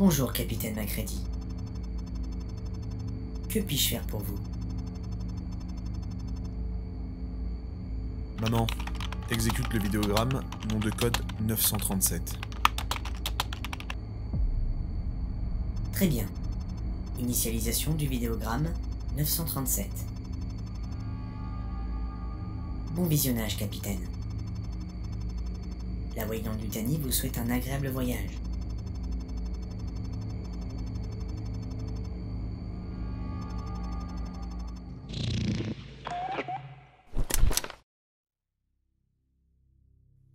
Bonjour, capitaine Macready. Que puis-je faire pour vous? Maman, exécute le vidéogramme, nom de code 937. Très bien. Initialisation du vidéogramme 937. Bon visionnage, capitaine. La Weyland-Yutani vous souhaite un agréable voyage.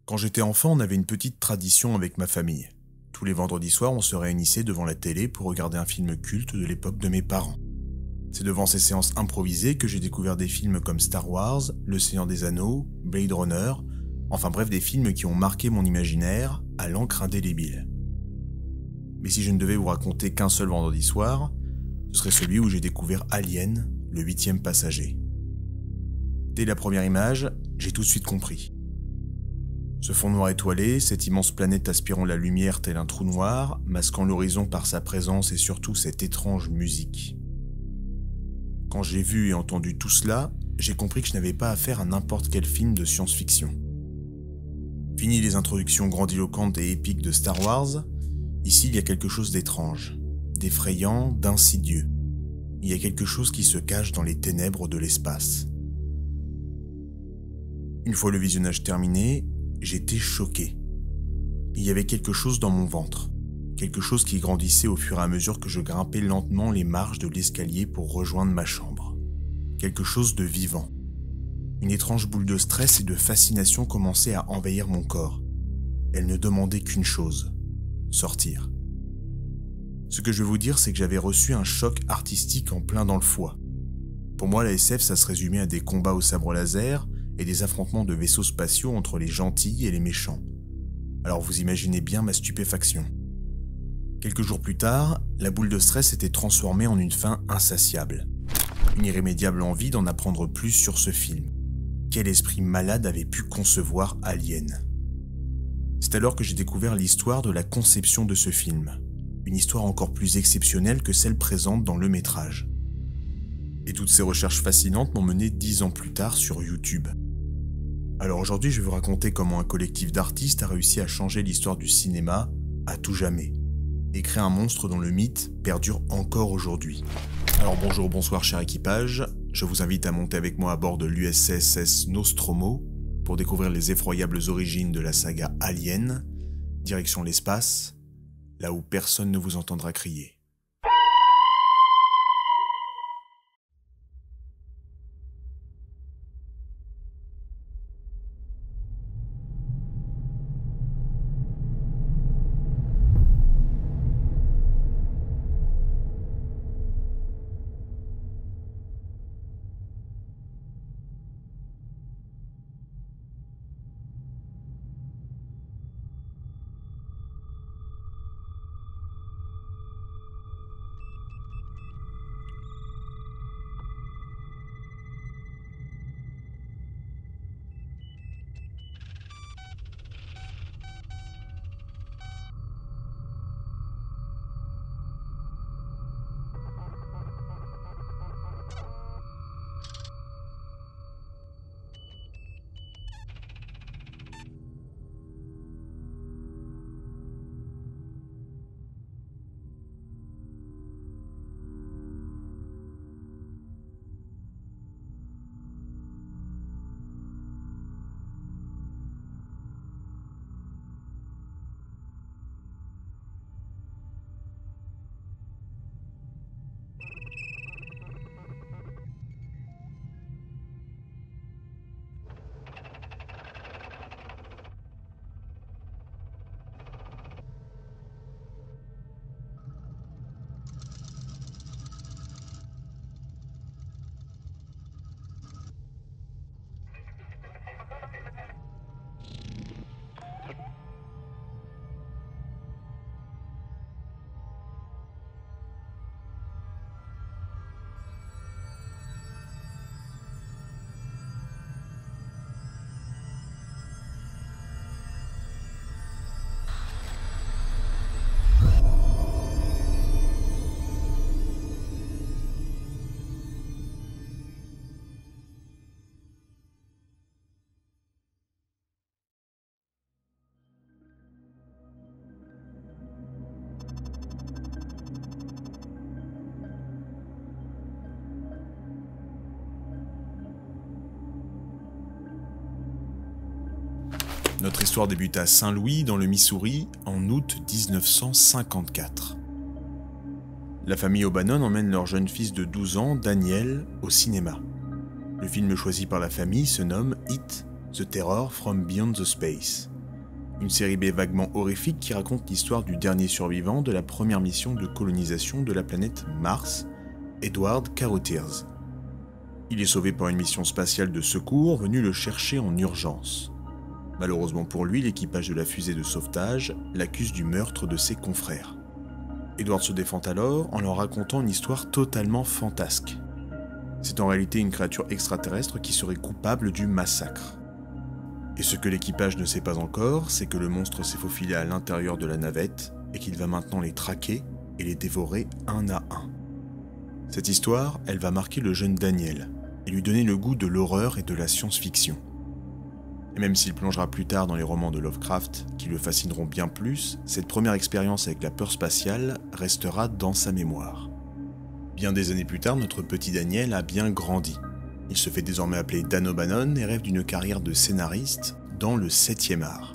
Quand j'étais enfant, on avait une petite tradition avec ma famille. Tous les vendredis soirs, on se réunissait devant la télé pour regarder un film culte de l'époque de mes parents. C'est devant ces séances improvisées que j'ai découvert des films comme Star Wars, Le Seigneur des Anneaux, Blade Runner, enfin bref des films qui ont marqué mon imaginaire à l'encre indélébile. Mais si je ne devais vous raconter qu'un seul vendredi soir, ce serait celui où j'ai découvert Alien, le 8e passager. Dès la première image, j'ai tout de suite compris. Ce fond noir étoilé, cette immense planète aspirant la lumière tel un trou noir, masquant l'horizon par sa présence et surtout cette étrange musique. Quand j'ai vu et entendu tout cela, j'ai compris que je n'avais pas affaire à n'importe quel film de science-fiction. Fini les introductions grandiloquentes et épiques de Star Wars, ici il y a quelque chose d'étrange, d'effrayant, d'insidieux. Il y a quelque chose qui se cache dans les ténèbres de l'espace. Une fois le visionnage terminé, j'étais choqué. Il y avait quelque chose dans mon ventre, quelque chose qui grandissait au fur et à mesure que je grimpais lentement les marches de l'escalier pour rejoindre ma chambre. Quelque chose de vivant. Une étrange boule de stress et de fascination commençait à envahir mon corps. Elle ne demandait qu'une chose, sortir. Ce que je vais vous dire, c'est que j'avais reçu un choc artistique en plein dans le foie. Pour moi, la SF, ça se résumait à des combats au sabre laser et des affrontements de vaisseaux spatiaux entre les gentils et les méchants. Alors vous imaginez bien ma stupéfaction. Quelques jours plus tard, la boule de stress était transformée en une faim insatiable. Une irrémédiable envie d'en apprendre plus sur ce film. Quel esprit malade avait pu concevoir Alien? C'est alors que j'ai découvert l'histoire de la conception de ce film. Une histoire encore plus exceptionnelle que celle présente dans le métrage. Et toutes ces recherches fascinantes m'ont mené 10 ans plus tard sur YouTube. Alors aujourd'hui, je vais vous raconter comment un collectif d'artistes a réussi à changer l'histoire du cinéma à tout jamais, et créer un monstre dont le mythe perdure encore aujourd'hui. Alors bonjour, bonsoir cher équipage, je vous invite à monter avec moi à bord de l'USS Nostromo pour découvrir les effroyables origines de la saga Alien, direction l'espace, là où personne ne vous entendra crier. Notre histoire débute à Saint-Louis, dans le Missouri, en août 1954. La famille O'Bannon emmène leur jeune fils de 12 ans, Daniel, au cinéma. Le film choisi par la famille se nomme It, The Terror from Beyond the Space. Une série B vaguement horrifique qui raconte l'histoire du dernier survivant de la première mission de colonisation de la planète Mars, Edward Carothers. Il est sauvé par une mission spatiale de secours venue le chercher en urgence. Malheureusement pour lui, l'équipage de la fusée de sauvetage l'accuse du meurtre de ses confrères. Edward se défend alors en leur racontant une histoire totalement fantasque. C'est en réalité une créature extraterrestre qui serait coupable du massacre. Et ce que l'équipage ne sait pas encore, c'est que le monstre s'est faufilé à l'intérieur de la navette et qu'il va maintenant les traquer et les dévorer un à un. Cette histoire, elle va marquer le jeune Daniel et lui donner le goût de l'horreur et de la science-fiction. Et même s'il plongera plus tard dans les romans de Lovecraft, qui le fascineront bien plus, cette première expérience avec la peur spatiale restera dans sa mémoire. Bien des années plus tard, notre petit Daniel a bien grandi. Il se fait désormais appeler Dan O'Bannon et rêve d'une carrière de scénariste dans le 7e art.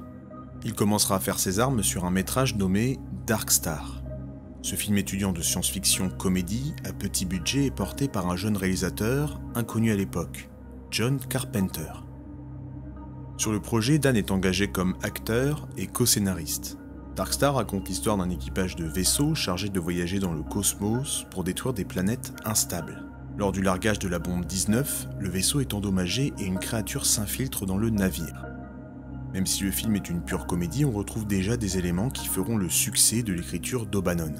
Il commencera à faire ses armes sur un métrage nommé Dark Star. Ce film étudiant de science-fiction comédie à petit budget est porté par un jeune réalisateur inconnu à l'époque, John Carpenter. Sur le projet, Dan est engagé comme acteur et co-scénariste. Dark Star raconte l'histoire d'un équipage de vaisseaux chargé de voyager dans le cosmos pour détruire des planètes instables. Lors du largage de la bombe 19, le vaisseau est endommagé et une créature s'infiltre dans le navire. Même si le film est une pure comédie, on retrouve déjà des éléments qui feront le succès de l'écriture d'O'Bannon.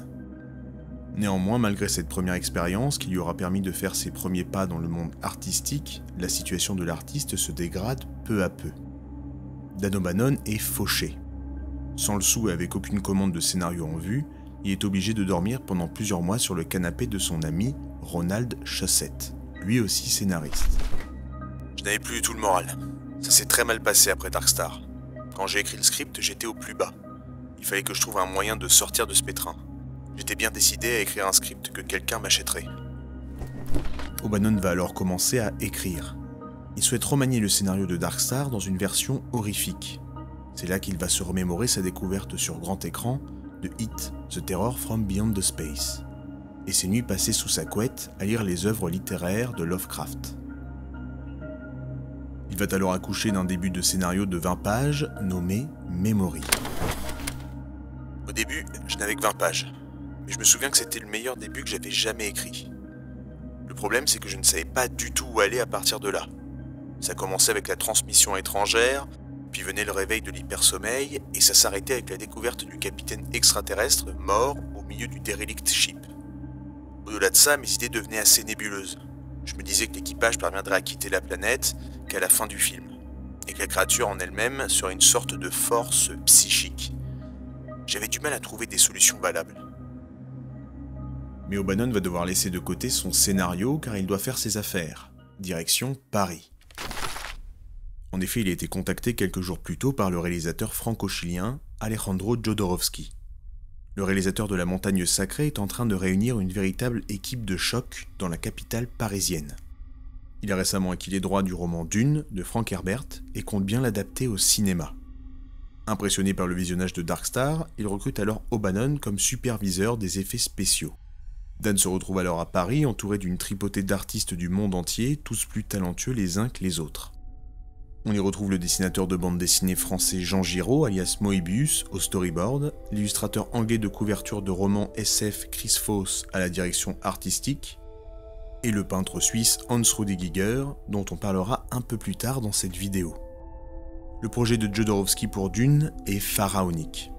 Néanmoins, malgré cette première expérience qui lui aura permis de faire ses premiers pas dans le monde artistique, la situation de l'artiste se dégrade peu à peu. Dan O'Bannon est fauché. Sans le sou et avec aucune commande de scénario en vue, il est obligé de dormir pendant plusieurs mois sur le canapé de son ami Ronald Shusett, lui aussi scénariste. Je n'avais plus du tout le moral. Ça s'est très mal passé après Dark Star. Quand j'ai écrit le script, j'étais au plus bas. Il fallait que je trouve un moyen de sortir de ce pétrin. J'étais bien décidé à écrire un script que quelqu'un m'achèterait. O'Bannon va alors commencer à écrire. Il souhaite remanier le scénario de Dark Star dans une version horrifique. C'est là qu'il va se remémorer sa découverte sur grand écran de It, The Terror from Beyond the Space, et ses nuits passées sous sa couette à lire les œuvres littéraires de Lovecraft. Il va alors accoucher d'un début de scénario de 20 pages nommé Memory. Au début, je n'avais que 20 pages, mais je me souviens que c'était le meilleur début que j'avais jamais écrit. Le problème, c'est que je ne savais pas du tout où aller à partir de là. Ça commençait avec la transmission étrangère, puis venait le réveil de l'hypersommeil, et ça s'arrêtait avec la découverte du capitaine extraterrestre mort au milieu du derelict ship. Au-delà de ça, mes idées devenaient assez nébuleuses. Je me disais que l'équipage parviendrait à quitter la planète qu'à la fin du film, et que la créature en elle-même serait une sorte de force psychique. J'avais du mal à trouver des solutions valables. Mais O'Bannon va devoir laisser de côté son scénario car il doit faire ses affaires. Direction Paris. En effet, il a été contacté quelques jours plus tôt par le réalisateur franco-chilien Alejandro Jodorowsky. Le réalisateur de La Montagne Sacrée est en train de réunir une véritable équipe de choc dans la capitale parisienne. Il a récemment acquis les droits du roman Dune de Frank Herbert et compte bien l'adapter au cinéma. Impressionné par le visionnage de Dark Star, il recrute alors O'Bannon comme superviseur des effets spéciaux. Dan se retrouve alors à Paris entouré d'une tripotée d'artistes du monde entier, tous plus talentueux les uns que les autres. On y retrouve le dessinateur de bande dessinée français Jean Giraud, alias Moebius, au storyboard, l'illustrateur anglais de couverture de romans SF Chris Foss à la direction artistique, et le peintre suisse Hans Rudiger, dont on parlera un peu plus tard dans cette vidéo. Le projet de Jodorowsky pour Dune est pharaonique.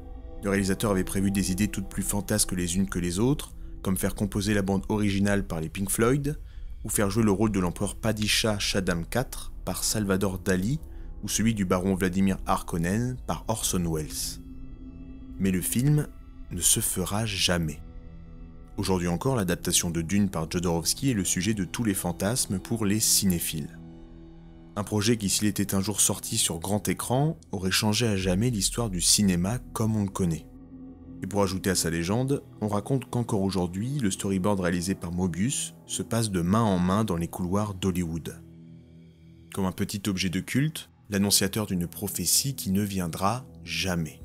Le réalisateur avait prévu des idées toutes plus fantasques les unes que les autres, comme faire composer la bande originale par les Pink Floyd, ou faire jouer le rôle de l'empereur Padishah Shaddam IV par Salvador Dali, ou celui du baron Vladimir Harkonnen par Orson Welles. Mais le film ne se fera jamais. Aujourd'hui encore, l'adaptation de Dune par Jodorowsky est le sujet de tous les fantasmes pour les cinéphiles. Un projet qui, s'il était un jour sorti sur grand écran, aurait changé à jamais l'histoire du cinéma comme on le connaît. Et pour ajouter à sa légende, on raconte qu'encore aujourd'hui, le storyboard réalisé par Moebius se passe de main en main dans les couloirs d'Hollywood. Comme un petit objet de culte, l'annonciateur d'une prophétie qui ne viendra jamais.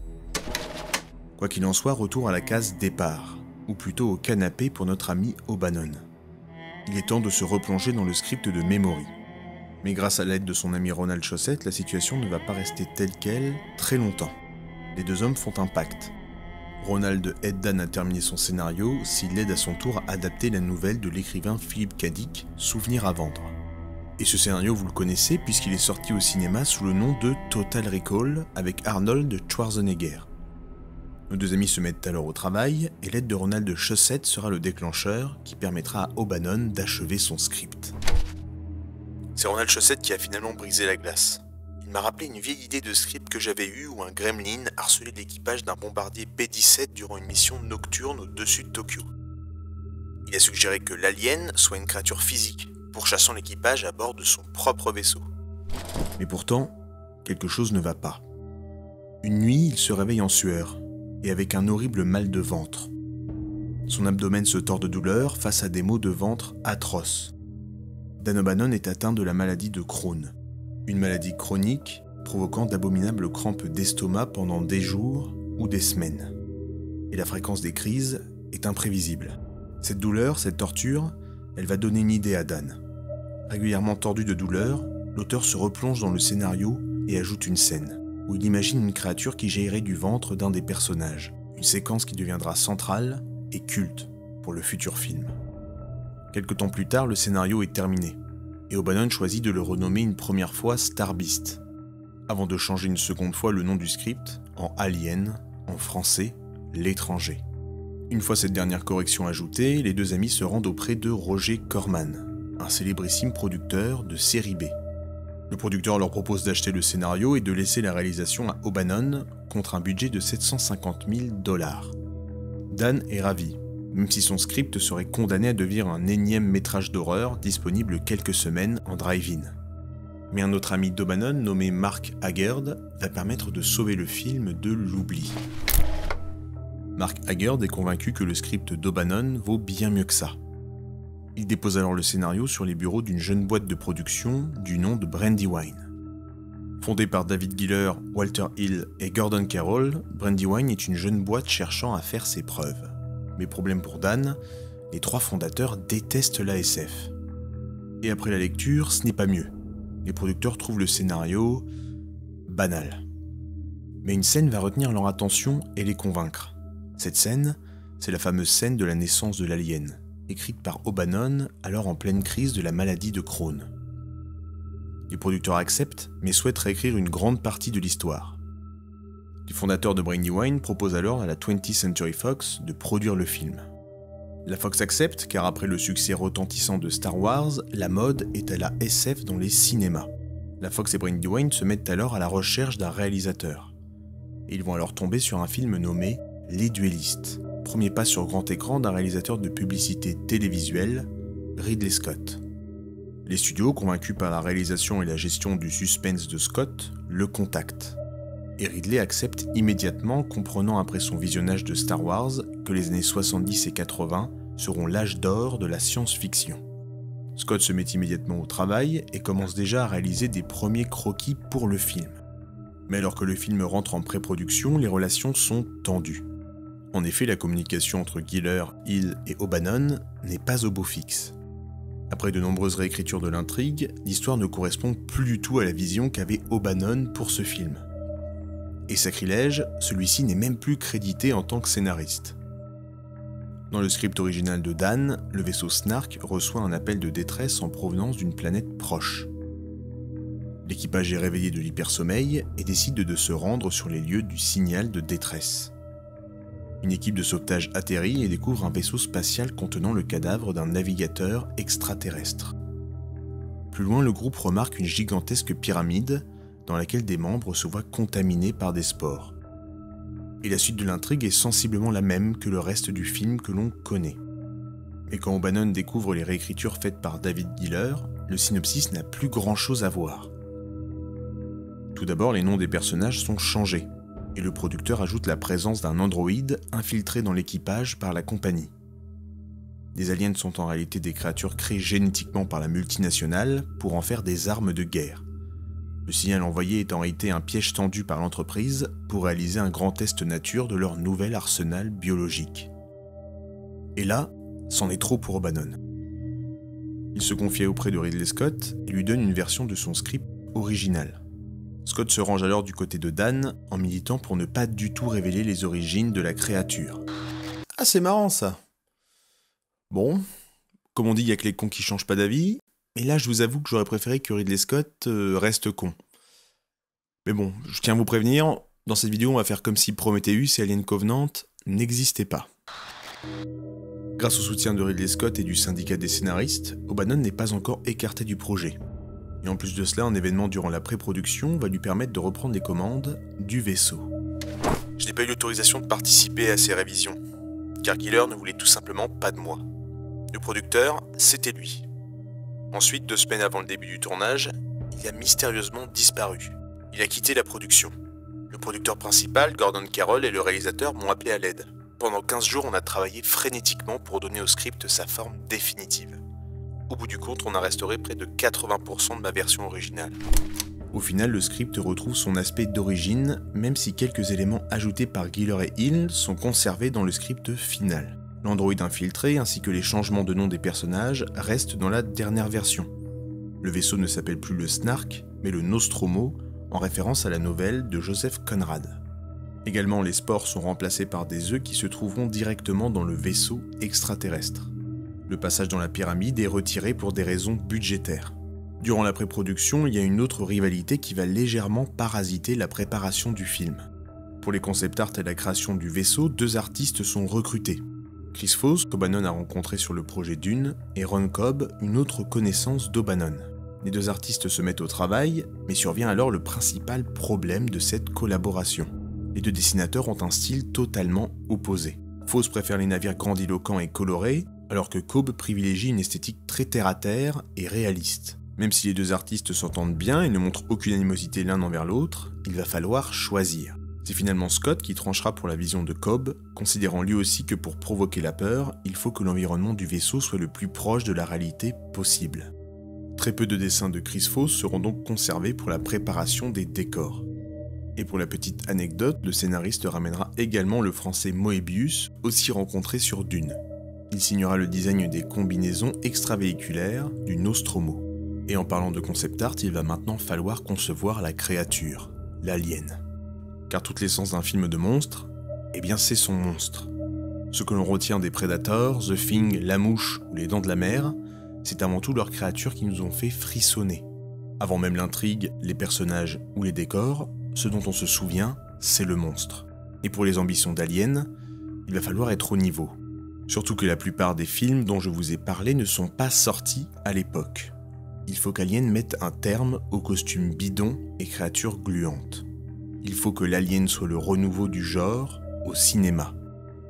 Quoi qu'il en soit, retour à la case départ, ou plutôt au canapé pour notre ami O'Bannon. Il est temps de se replonger dans le script de Memory. Mais grâce à l'aide de son ami Ronald Shusett, la situation ne va pas rester telle qu'elle très longtemps. Les deux hommes font un pacte. Ronald aide Dan à terminer son scénario s'il aide à son tour à adapter la nouvelle de l'écrivain Philip K. Dick, Souvenir à vendre. Et ce scénario vous le connaissez puisqu'il est sorti au cinéma sous le nom de Total Recall avec Arnold Schwarzenegger. Nos deux amis se mettent alors au travail et l'aide de Ronald Shusett sera le déclencheur qui permettra à O'Bannon d'achever son script. C'est Ronald Shusett qui a finalement brisé la glace. Il m'a rappelé une vieille idée de script que j'avais eue où un gremlin harcelait l'équipage d'un bombardier B-17 durant une mission nocturne au-dessus de Tokyo. Il a suggéré que l'alien soit une créature physique, pourchassant l'équipage à bord de son propre vaisseau. Mais pourtant, quelque chose ne va pas. Une nuit, il se réveille en sueur, et avec un horrible mal de ventre. Son abdomen se tord de douleur face à des maux de ventre atroces. Dan O'Bannon est atteint de la maladie de Crohn, une maladie chronique provoquant d'abominables crampes d'estomac pendant des jours ou des semaines. Et la fréquence des crises est imprévisible. Cette douleur, cette torture, elle va donner une idée à Dan. Régulièrement tordu de douleur, l'auteur se replonge dans le scénario et ajoute une scène, où il imagine une créature qui jaillirait du ventre d'un des personnages, une séquence qui deviendra centrale et culte pour le futur film. Quelque temps plus tard, le scénario est terminé, et O'Bannon choisit de le renommer une première fois Star Beast, avant de changer une seconde fois le nom du script en Alien, en français, l'étranger. Une fois cette dernière correction ajoutée, les deux amis se rendent auprès de Roger Corman, un célébrissime producteur de série B. Le producteur leur propose d'acheter le scénario et de laisser la réalisation à O'Bannon contre un budget de 750 000 $. Dan est ravi, même si son script serait condamné à devenir un énième métrage d'horreur disponible quelques semaines en drive-in. Mais un autre ami d'O'Bannon, nommé Mark Haggard, va permettre de sauver le film de l'oubli. Mark Haggard est convaincu que le script d'O'Bannon vaut bien mieux que ça. Il dépose alors le scénario sur les bureaux d'une jeune boîte de production du nom de Brandywine. Fondée par David Giller, Walter Hill et Gordon Carroll, Brandywine est une jeune boîte cherchant à faire ses preuves. Mais problème pour Dan, les trois fondateurs détestent l'ASF. Et après la lecture, ce n'est pas mieux. Les producteurs trouvent le scénario banal. Mais une scène va retenir leur attention et les convaincre. Cette scène, c'est la fameuse scène de la naissance de l'alien, écrite par O'Bannon alors en pleine crise de la maladie de Crohn. Les producteurs acceptent, mais souhaitent réécrire une grande partie de l'histoire. Les fondateurs de Brandywine proposent alors à la 20th Century Fox de produire le film. La Fox accepte car après le succès retentissant de Star Wars, la mode est à la SF dans les cinémas. La Fox et Brandywine se mettent alors à la recherche d'un réalisateur. Et ils vont alors tomber sur un film nommé Les Duellistes, premier pas sur grand écran d'un réalisateur de publicité télévisuelle, Ridley Scott. Les studios, convaincus par la réalisation et la gestion du suspense de Scott, le contactent. Et Ridley accepte immédiatement, comprenant après son visionnage de Star Wars que les années 70 et 80 seront l'âge d'or de la science-fiction. Scott se met immédiatement au travail et commence déjà à réaliser des premiers croquis pour le film. Mais alors que le film rentre en pré-production, les relations sont tendues. En effet, la communication entre Giller, Hill et O'Bannon n'est pas au beau fixe. Après de nombreuses réécritures de l'intrigue, l'histoire ne correspond plus du tout à la vision qu'avait O'Bannon pour ce film. Et sacrilège, celui-ci n'est même plus crédité en tant que scénariste. Dans le script original de Dan, le vaisseau Snark reçoit un appel de détresse en provenance d'une planète proche. L'équipage est réveillé de l'hypersommeil et décide de se rendre sur les lieux du signal de détresse. Une équipe de sauvetage atterrit et découvre un vaisseau spatial contenant le cadavre d'un navigateur extraterrestre. Plus loin, le groupe remarque une gigantesque pyramide dans laquelle des membres se voient contaminés par des spores. Et la suite de l'intrigue est sensiblement la même que le reste du film que l'on connaît. Mais quand O'Bannon découvre les réécritures faites par David Giller, le synopsis n'a plus grand-chose à voir. Tout d'abord, les noms des personnages sont changés, et le producteur ajoute la présence d'un androïde infiltré dans l'équipage par la compagnie. Les aliens sont en réalité des créatures créées génétiquement par la multinationale pour en faire des armes de guerre. Le signal envoyé est en réalité un piège tendu par l'entreprise pour réaliser un grand test nature de leur nouvel arsenal biologique. Et là, c'en est trop pour O'Bannon. Il se confie auprès de Ridley Scott et lui donne une version de son script original. Scott se range alors du côté de Dan en militant pour ne pas du tout révéler les origines de la créature. Ah, c'est marrant ça. Bon, comme on dit, il y a que les cons qui changent pas d'avis, et là je vous avoue que j'aurais préféré que Ridley Scott reste con. Mais bon, je tiens à vous prévenir, dans cette vidéo on va faire comme si Prometheus et Alien Covenant n'existaient pas. Grâce au soutien de Ridley Scott et du syndicat des scénaristes, O'Bannon n'est pas encore écarté du projet. Et en plus de cela, un événement durant la pré-production va lui permettre de reprendre les commandes du vaisseau. Je n'ai pas eu l'autorisation de participer à ces révisions, car Giller ne voulait tout simplement pas de moi. Le producteur, c'était lui. Ensuite, 2 semaines avant le début du tournage, il a mystérieusement disparu. Il a quitté la production. Le producteur principal, Gordon Carroll, et le réalisateur m'ont appelé à l'aide. Pendant 15 jours, on a travaillé frénétiquement pour donner au script sa forme définitive. Au bout du compte, on a restauré près de 80% de ma version originale. Au final, le script retrouve son aspect d'origine, même si quelques éléments ajoutés par Giller et Hill sont conservés dans le script final. L'androïde infiltré ainsi que les changements de nom des personnages restent dans la dernière version. Le vaisseau ne s'appelle plus le Snark, mais le Nostromo, en référence à la nouvelle de Joseph Conrad. Également, les spores sont remplacés par des œufs qui se trouveront directement dans le vaisseau extraterrestre. Le passage dans la pyramide est retiré pour des raisons budgétaires. Durant la pré-production, il y a une autre rivalité qui va légèrement parasiter la préparation du film. Pour les concept art et la création du vaisseau, 2 artistes sont recrutés. Chris Foss, qu'O'Bannon a rencontré sur le projet Dune, et Ron Cobb, une autre connaissance d'O'Bannon. Les 2 artistes se mettent au travail, mais survient alors le principal problème de cette collaboration. Les 2 dessinateurs ont un style totalement opposé. Foss préfère les navires grandiloquents et colorés, alors que Cobb privilégie une esthétique très terre-à-terre et réaliste. Même si les 2 artistes s'entendent bien et ne montrent aucune animosité l'un envers l'autre, il va falloir choisir. C'est finalement Scott qui tranchera pour la vision de Cobb, considérant lui aussi que pour provoquer la peur, il faut que l'environnement du vaisseau soit le plus proche de la réalité possible. Très peu de dessins de Chris Foss seront donc conservés pour la préparation des décors. Et pour la petite anecdote, le scénariste ramènera également le français Moebius, aussi rencontré sur Dune. Il signera le design des combinaisons extravéhiculaires du Nostromo. Et en parlant de concept art, il va maintenant falloir concevoir la créature, l'alien. Car toute l'essence d'un film de monstre, eh bien c'est son monstre. Ce que l'on retient des Predators, The Thing, La Mouche ou Les Dents de la Mer, c'est avant tout leurs créatures qui nous ont fait frissonner. Avant même l'intrigue, les personnages ou les décors, ce dont on se souvient, c'est le monstre. Et pour les ambitions d'Alien, il va falloir être au niveau. Surtout que la plupart des films dont je vous ai parlé ne sont pas sortis à l'époque. Il faut qu'Alien mette un terme aux costumes bidons et créatures gluantes. Il faut que l'Alien soit le renouveau du genre au cinéma.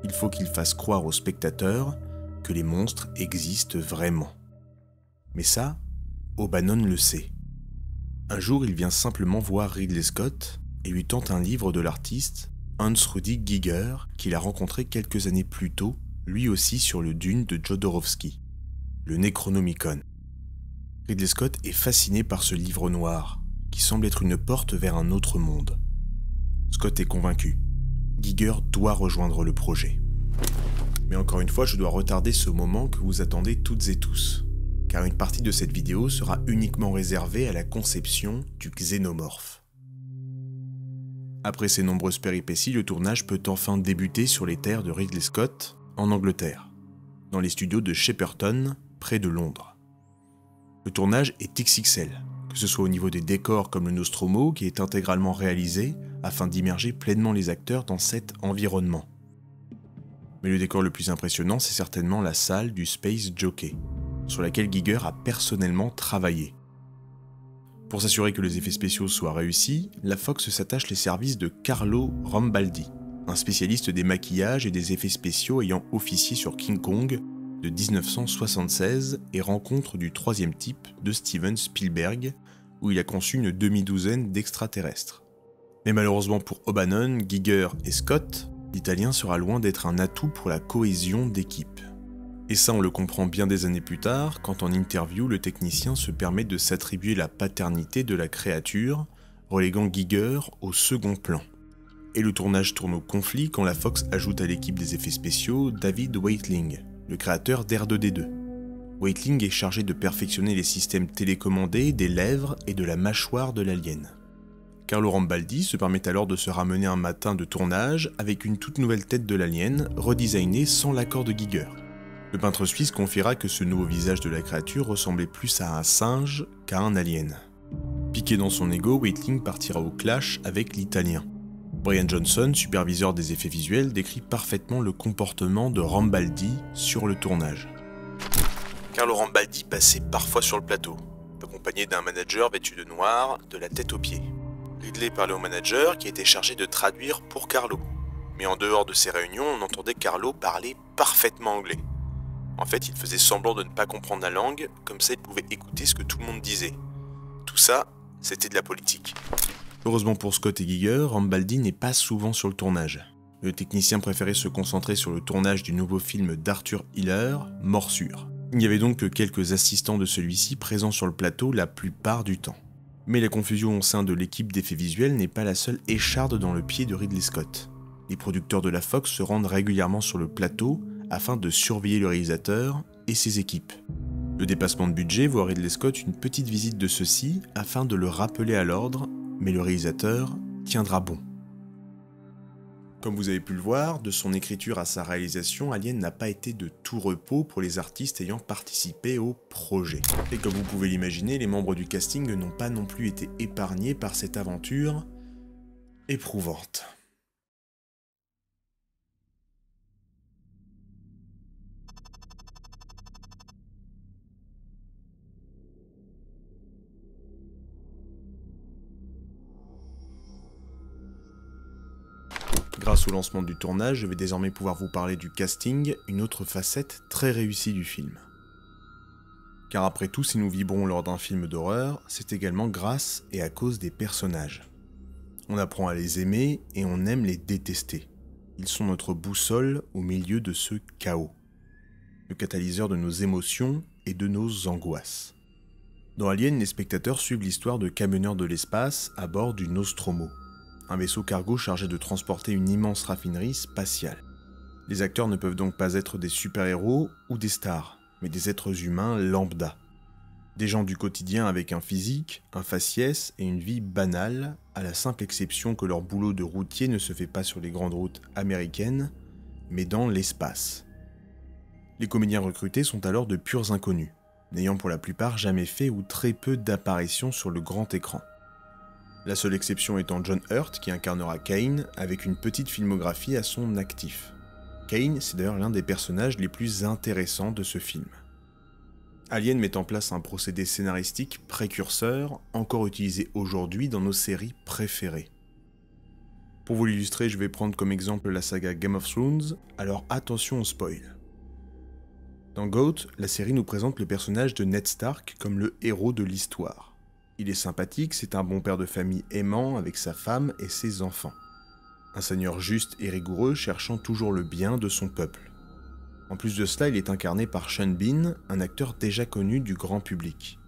Il faut qu'il fasse croire aux spectateurs que les monstres existent vraiment. Mais ça, O'Bannon le sait. Un jour, il vient simplement voir Ridley Scott et lui tente un livre de l'artiste Hans-Rudi Giger qu'il a rencontré quelques années plus tôt, lui aussi sur le Dune de Jodorowsky, le Necronomicon. Ridley Scott est fasciné par ce livre noir, qui semble être une porte vers un autre monde. Scott est convaincu. Giger doit rejoindre le projet. Mais encore une fois, je dois retarder ce moment que vous attendez toutes et tous, car une partie de cette vidéo sera uniquement réservée à la conception du xénomorphe. Après ces nombreuses péripéties, le tournage peut enfin débuter sur les terres de Ridley Scott, en Angleterre, dans les studios de Shepperton, près de Londres. Le tournage est XXL, que ce soit au niveau des décors comme le Nostromo qui est intégralement réalisé afin d'immerger pleinement les acteurs dans cet environnement. Mais le décor le plus impressionnant, c'est certainement la salle du Space Jockey, sur laquelle Giger a personnellement travaillé. Pour s'assurer que les effets spéciaux soient réussis, la Fox s'attache les services de Carlo Rambaldi, un spécialiste des maquillages et des effets spéciaux ayant officié sur King Kong de 1976 et Rencontre du troisième type de Steven Spielberg, où il a conçu une demi-douzaine d'extraterrestres. Mais malheureusement pour O'Bannon, Giger et Scott, l'Italien sera loin d'être un atout pour la cohésion d'équipe. Et ça on le comprend bien des années plus tard, quand en interview le technicien se permet de s'attribuer la paternité de la créature, reléguant Giger au second plan. Et le tournage tourne au conflit quand la Fox ajoute à l'équipe des effets spéciaux David Waitling, le créateur d'R2D2. Waitling est chargé de perfectionner les systèmes télécommandés des lèvres et de la mâchoire de l'alien. Carlo Rambaldi se permet alors de se ramener un matin de tournage avec une toute nouvelle tête de l'alien, redesignée sans l'accord de Giger. Le peintre suisse confiera que ce nouveau visage de la créature ressemblait plus à un singe qu'à un alien. Piqué dans son ego, Waitling partira au clash avec l'italien. Brian Johnson, superviseur des effets visuels, décrit parfaitement le comportement de Rambaldi sur le tournage. Carlo Rambaldi passait parfois sur le plateau, accompagné d'un manager vêtu de noir, de la tête aux pieds. Ridley parlait au manager qui était chargé de traduire pour Carlo. Mais en dehors de ces réunions, on entendait Carlo parler parfaitement anglais. En fait, il faisait semblant de ne pas comprendre la langue, comme ça il pouvait écouter ce que tout le monde disait. Tout ça, c'était de la politique. Heureusement pour Scott et Giger, Rambaldi n'est pas souvent sur le tournage. Le technicien préférait se concentrer sur le tournage du nouveau film d'Arthur Hiller, Morsure. Il n'y avait donc que quelques assistants de celui-ci présents sur le plateau la plupart du temps. Mais la confusion au sein de l'équipe d'effets visuels n'est pas la seule écharde dans le pied de Ridley Scott. Les producteurs de la Fox se rendent régulièrement sur le plateau afin de surveiller le réalisateur et ses équipes. Le dépassement de budget voit Ridley Scott une petite visite de ceux-ci afin de le rappeler à l'ordre, mais le réalisateur tiendra bon. Comme vous avez pu le voir, de son écriture à sa réalisation, Alien n'a pas été de tout repos pour les artistes ayant participé au projet. Et comme vous pouvez l'imaginer, les membres du casting n'ont pas non plus été épargnés par cette aventure éprouvante. Grâce au lancement du tournage, je vais désormais pouvoir vous parler du casting, une autre facette très réussie du film. Car après tout, si nous vibrons lors d'un film d'horreur, c'est également grâce et à cause des personnages. On apprend à les aimer et on aime les détester. Ils sont notre boussole au milieu de ce chaos. Le catalyseur de nos émotions et de nos angoisses. Dans Alien, les spectateurs suivent l'histoire de camionneurs de l'espace à bord du Nostromo, un vaisseau cargo chargé de transporter une immense raffinerie spatiale. Les acteurs ne peuvent donc pas être des super-héros ou des stars, mais des êtres humains lambda. Des gens du quotidien avec un physique, un faciès et une vie banale, à la simple exception que leur boulot de routier ne se fait pas sur les grandes routes américaines, mais dans l'espace. Les comédiens recrutés sont alors de purs inconnus, n'ayant pour la plupart jamais fait ou très peu d'apparitions sur le grand écran. La seule exception étant John Hurt qui incarnera Kane avec une petite filmographie à son actif. Kane, c'est d'ailleurs l'un des personnages les plus intéressants de ce film. Alien met en place un procédé scénaristique précurseur, encore utilisé aujourd'hui dans nos séries préférées. Pour vous l'illustrer, je vais prendre comme exemple la saga Game of Thrones, alors attention au spoil. Dans GOAT, la série nous présente le personnage de Ned Stark comme le héros de l'histoire. Il est sympathique, c'est un bon père de famille aimant avec sa femme et ses enfants. Un seigneur juste et rigoureux cherchant toujours le bien de son peuple. En plus de cela, il est incarné par Sean Bean, un acteur déjà connu du grand public.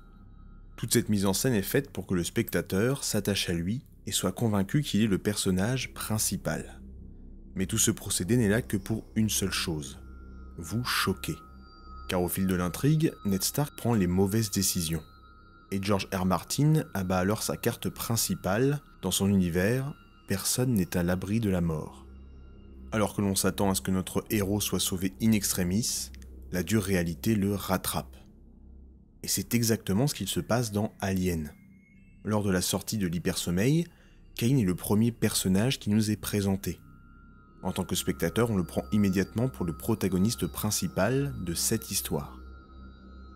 Toute cette mise en scène est faite pour que le spectateur s'attache à lui et soit convaincu qu'il est le personnage principal. Mais tout ce procédé n'est là que pour une seule chose, vous choquer. Car au fil de l'intrigue, Ned Stark prend les mauvaises décisions. Et George R. Martin abat alors sa carte principale. Dans son univers, personne n'est à l'abri de la mort. Alors que l'on s'attend à ce que notre héros soit sauvé in extremis, la dure réalité le rattrape. Et c'est exactement ce qu'il se passe dans Alien. Lors de la sortie de l'hypersommeil, Kane est le premier personnage qui nous est présenté. En tant que spectateur, on le prend immédiatement pour le protagoniste principal de cette histoire.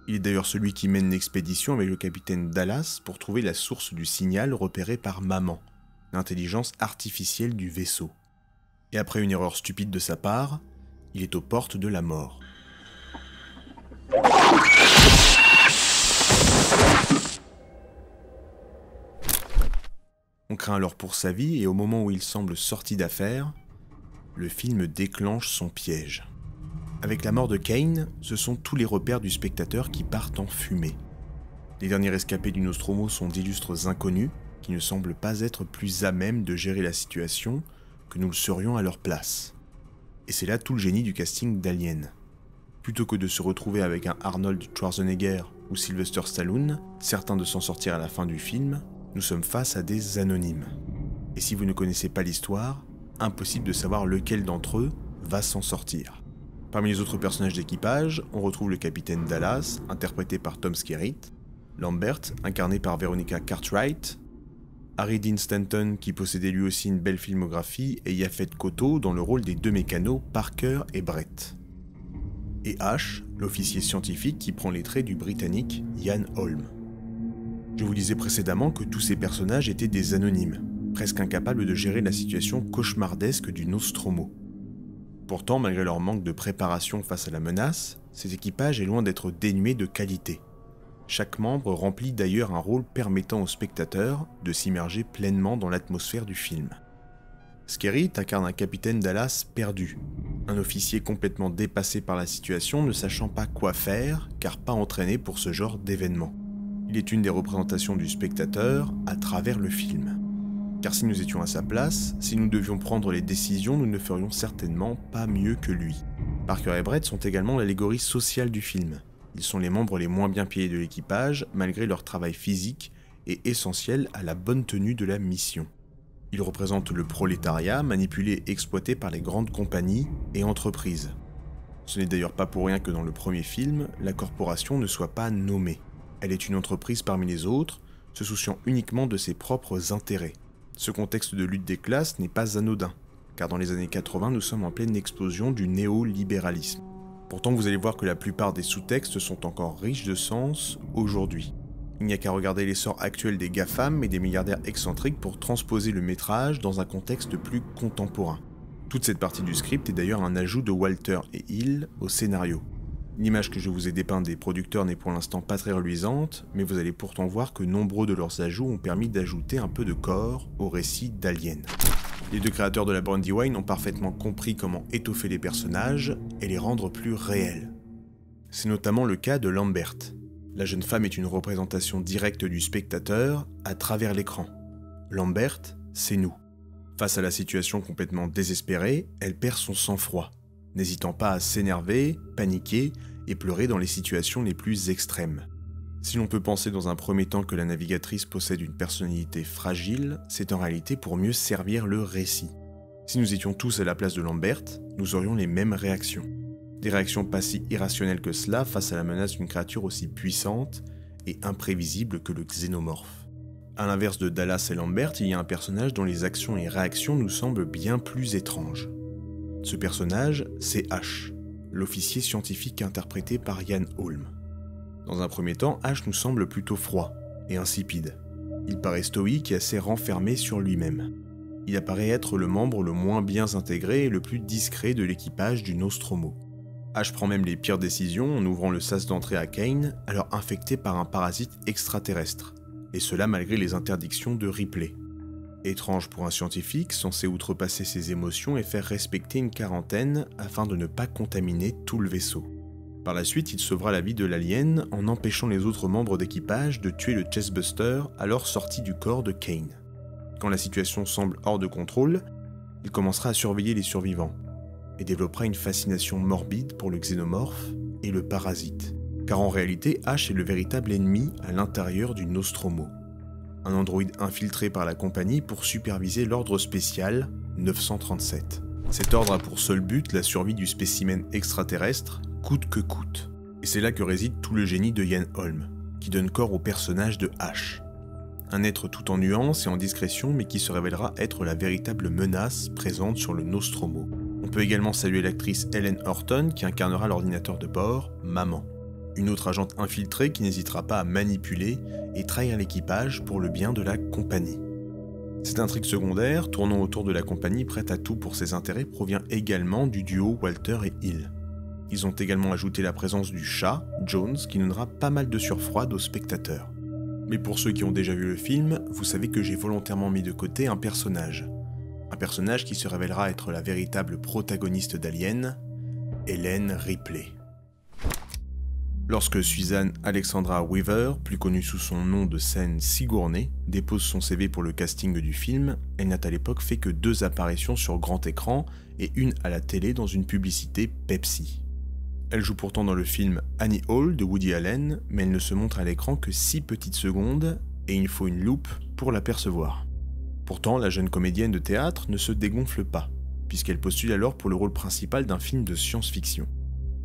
Il est d'ailleurs celui qui mène l'expédition avec le capitaine Dallas pour trouver la source du signal repéré par Maman, l'intelligence artificielle du vaisseau. Et après une erreur stupide de sa part, il est aux portes de la mort. On craint alors pour sa vie et au moment où il semble sorti d'affaire, le film déclenche son piège. Avec la mort de Kane, ce sont tous les repères du spectateur qui partent en fumée. Les derniers rescapés du Nostromo sont d'illustres inconnus qui ne semblent pas être plus à même de gérer la situation que nous le serions à leur place. Et c'est là tout le génie du casting d'Alien. Plutôt que de se retrouver avec un Arnold Schwarzenegger ou Sylvester Stallone, certains de s'en sortir à la fin du film, nous sommes face à des anonymes. Et si vous ne connaissez pas l'histoire, impossible de savoir lequel d'entre eux va s'en sortir. Parmi les autres personnages d'équipage, on retrouve le capitaine Dallas, interprété par Tom Skerritt, Lambert, incarné par Veronica Cartwright, Harry Dean Stanton, qui possédait lui aussi une belle filmographie, et Yaphet Kotto dans le rôle des deux mécanos Parker et Brett. Et Ash, l'officier scientifique qui prend les traits du Britannique Ian Holm. Je vous disais précédemment que tous ces personnages étaient des anonymes, presque incapables de gérer la situation cauchemardesque du Nostromo. Pourtant, malgré leur manque de préparation face à la menace, cet équipage est loin d'être dénué de qualité. Chaque membre remplit d'ailleurs un rôle permettant au spectateur de s'immerger pleinement dans l'atmosphère du film. Skerritt incarne un capitaine Dallas perdu, un officier complètement dépassé par la situation ne sachant pas quoi faire car pas entraîné pour ce genre d'événement. Il est une des représentations du spectateur à travers le film. Car si nous étions à sa place, si nous devions prendre les décisions, nous ne ferions certainement pas mieux que lui. Parker et Brett sont également l'allégorie sociale du film. Ils sont les membres les moins bien payés de l'équipage, malgré leur travail physique et essentiel à la bonne tenue de la mission. Ils représentent le prolétariat, manipulé et exploité par les grandes compagnies et entreprises. Ce n'est d'ailleurs pas pour rien que dans le premier film, la corporation ne soit pas nommée. Elle est une entreprise parmi les autres, se souciant uniquement de ses propres intérêts. Ce contexte de lutte des classes n'est pas anodin, car dans les années 80, nous sommes en pleine explosion du néolibéralisme. Pourtant, vous allez voir que la plupart des sous-textes sont encore riches de sens aujourd'hui. Il n'y a qu'à regarder l'essor actuel des GAFAM et des milliardaires excentriques pour transposer le métrage dans un contexte plus contemporain. Toute cette partie du script est d'ailleurs un ajout de Walter et Hill au scénario. L'image que je vous ai dépeinte des producteurs n'est pour l'instant pas très reluisante, mais vous allez pourtant voir que nombreux de leurs ajouts ont permis d'ajouter un peu de corps au récit d'Alien. Les deux créateurs de la Brandywine ont parfaitement compris comment étoffer les personnages et les rendre plus réels. C'est notamment le cas de Lambert. La jeune femme est une représentation directe du spectateur à travers l'écran. Lambert, c'est nous. Face à la situation complètement désespérée, elle perd son sang-froid, n'hésitant pas à s'énerver, paniquer et pleurer dans les situations les plus extrêmes. Si l'on peut penser dans un premier temps que la navigatrice possède une personnalité fragile, c'est en réalité pour mieux servir le récit. Si nous étions tous à la place de Lambert, nous aurions les mêmes réactions. Des réactions pas si irrationnelles que cela face à la menace d'une créature aussi puissante et imprévisible que le xénomorphe. A l'inverse de Dallas et Lambert, il y a un personnage dont les actions et réactions nous semblent bien plus étranges. Ce personnage, c'est Ash, l'officier scientifique interprété par Ian Holm. Dans un premier temps, Ash nous semble plutôt froid et insipide. Il paraît stoïque et assez renfermé sur lui-même. Il apparaît être le membre le moins bien intégré et le plus discret de l'équipage du Nostromo. Ash prend même les pires décisions en ouvrant le sas d'entrée à Kane, alors infecté par un parasite extraterrestre, et cela malgré les interdictions de Ripley. Étrange pour un scientifique censé outrepasser ses émotions et faire respecter une quarantaine afin de ne pas contaminer tout le vaisseau. Par la suite, il sauvera la vie de l'alien en empêchant les autres membres d'équipage de tuer le Chestbuster alors sorti du corps de Kane. Quand la situation semble hors de contrôle, il commencera à surveiller les survivants et développera une fascination morbide pour le xénomorphe et le parasite. Car en réalité, Ash est le véritable ennemi à l'intérieur du Nostromo. Un androïde infiltré par la compagnie pour superviser l'ordre spécial 937. Cet ordre a pour seul but la survie du spécimen extraterrestre, coûte que coûte. Et c'est là que réside tout le génie de Ian Holm, qui donne corps au personnage de Ash. Un être tout en nuances et en discrétion, mais qui se révélera être la véritable menace présente sur le Nostromo. On peut également saluer l'actrice Helen Horton qui incarnera l'ordinateur de bord, Maman. Une autre agente infiltrée qui n'hésitera pas à manipuler et trahir l'équipage pour le bien de la compagnie. Cette intrigue secondaire, tournant autour de la compagnie prête à tout pour ses intérêts, provient également du duo Walter et Hill. Ils ont également ajouté la présence du chat, Jones, qui donnera pas mal de surfroide aux spectateurs. Mais pour ceux qui ont déjà vu le film, vous savez que j'ai volontairement mis de côté un personnage. Un personnage qui se révélera être la véritable protagoniste d'Alien, Ellen Ripley. Lorsque Susan Alexandra Weaver, plus connue sous son nom de scène Sigourney, dépose son CV pour le casting du film, elle n'a à l'époque fait que 2 apparitions sur grand écran et une à la télé dans une publicité Pepsi. Elle joue pourtant dans le film Annie Hall de Woody Allen, mais elle ne se montre à l'écran que 6 petites secondes et il faut une loupe pour l'apercevoir. Pourtant, la jeune comédienne de théâtre ne se dégonfle pas, puisqu'elle postule alors pour le rôle principal d'un film de science-fiction.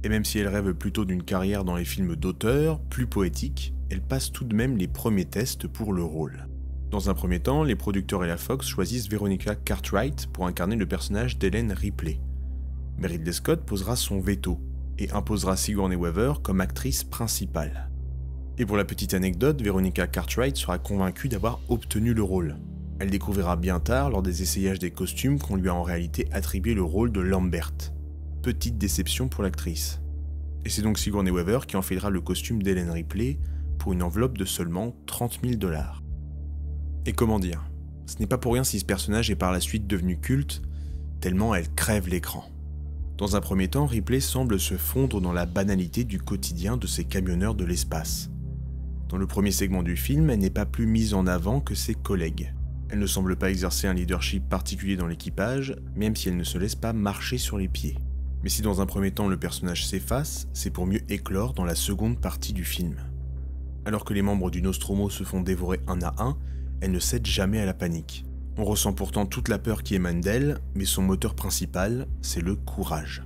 Et même si elle rêve plutôt d'une carrière dans les films d'auteur, plus poétique, elle passe tout de même les premiers tests pour le rôle. Dans un premier temps, les producteurs et la Fox choisissent Veronica Cartwright pour incarner le personnage d'Ellen Ripley. Mais Ridley Scott posera son veto et imposera Sigourney Weaver comme actrice principale. Et pour la petite anecdote, Veronica Cartwright sera convaincue d'avoir obtenu le rôle. Elle découvrira bien tard, lors des essayages des costumes, qu'on lui a en réalité attribué le rôle de Lambert. Petite déception pour l'actrice. Et c'est donc Sigourney Weaver qui enfilera le costume d'Ellen Ripley pour une enveloppe de seulement 30 000 $. Et comment dire, ce n'est pas pour rien si ce personnage est par la suite devenu culte, tellement elle crève l'écran. Dans un premier temps, Ripley semble se fondre dans la banalité du quotidien de ces camionneurs de l'espace. Dans le premier segment du film, elle n'est pas plus mise en avant que ses collègues. Elle ne semble pas exercer un leadership particulier dans l'équipage, même si elle ne se laisse pas marcher sur les pieds. Mais si dans un premier temps le personnage s'efface, c'est pour mieux éclore dans la seconde partie du film. Alors que les membres du Nostromo se font dévorer un à un, elle ne cède jamais à la panique. On ressent pourtant toute la peur qui émane d'elle, mais son moteur principal, c'est le courage.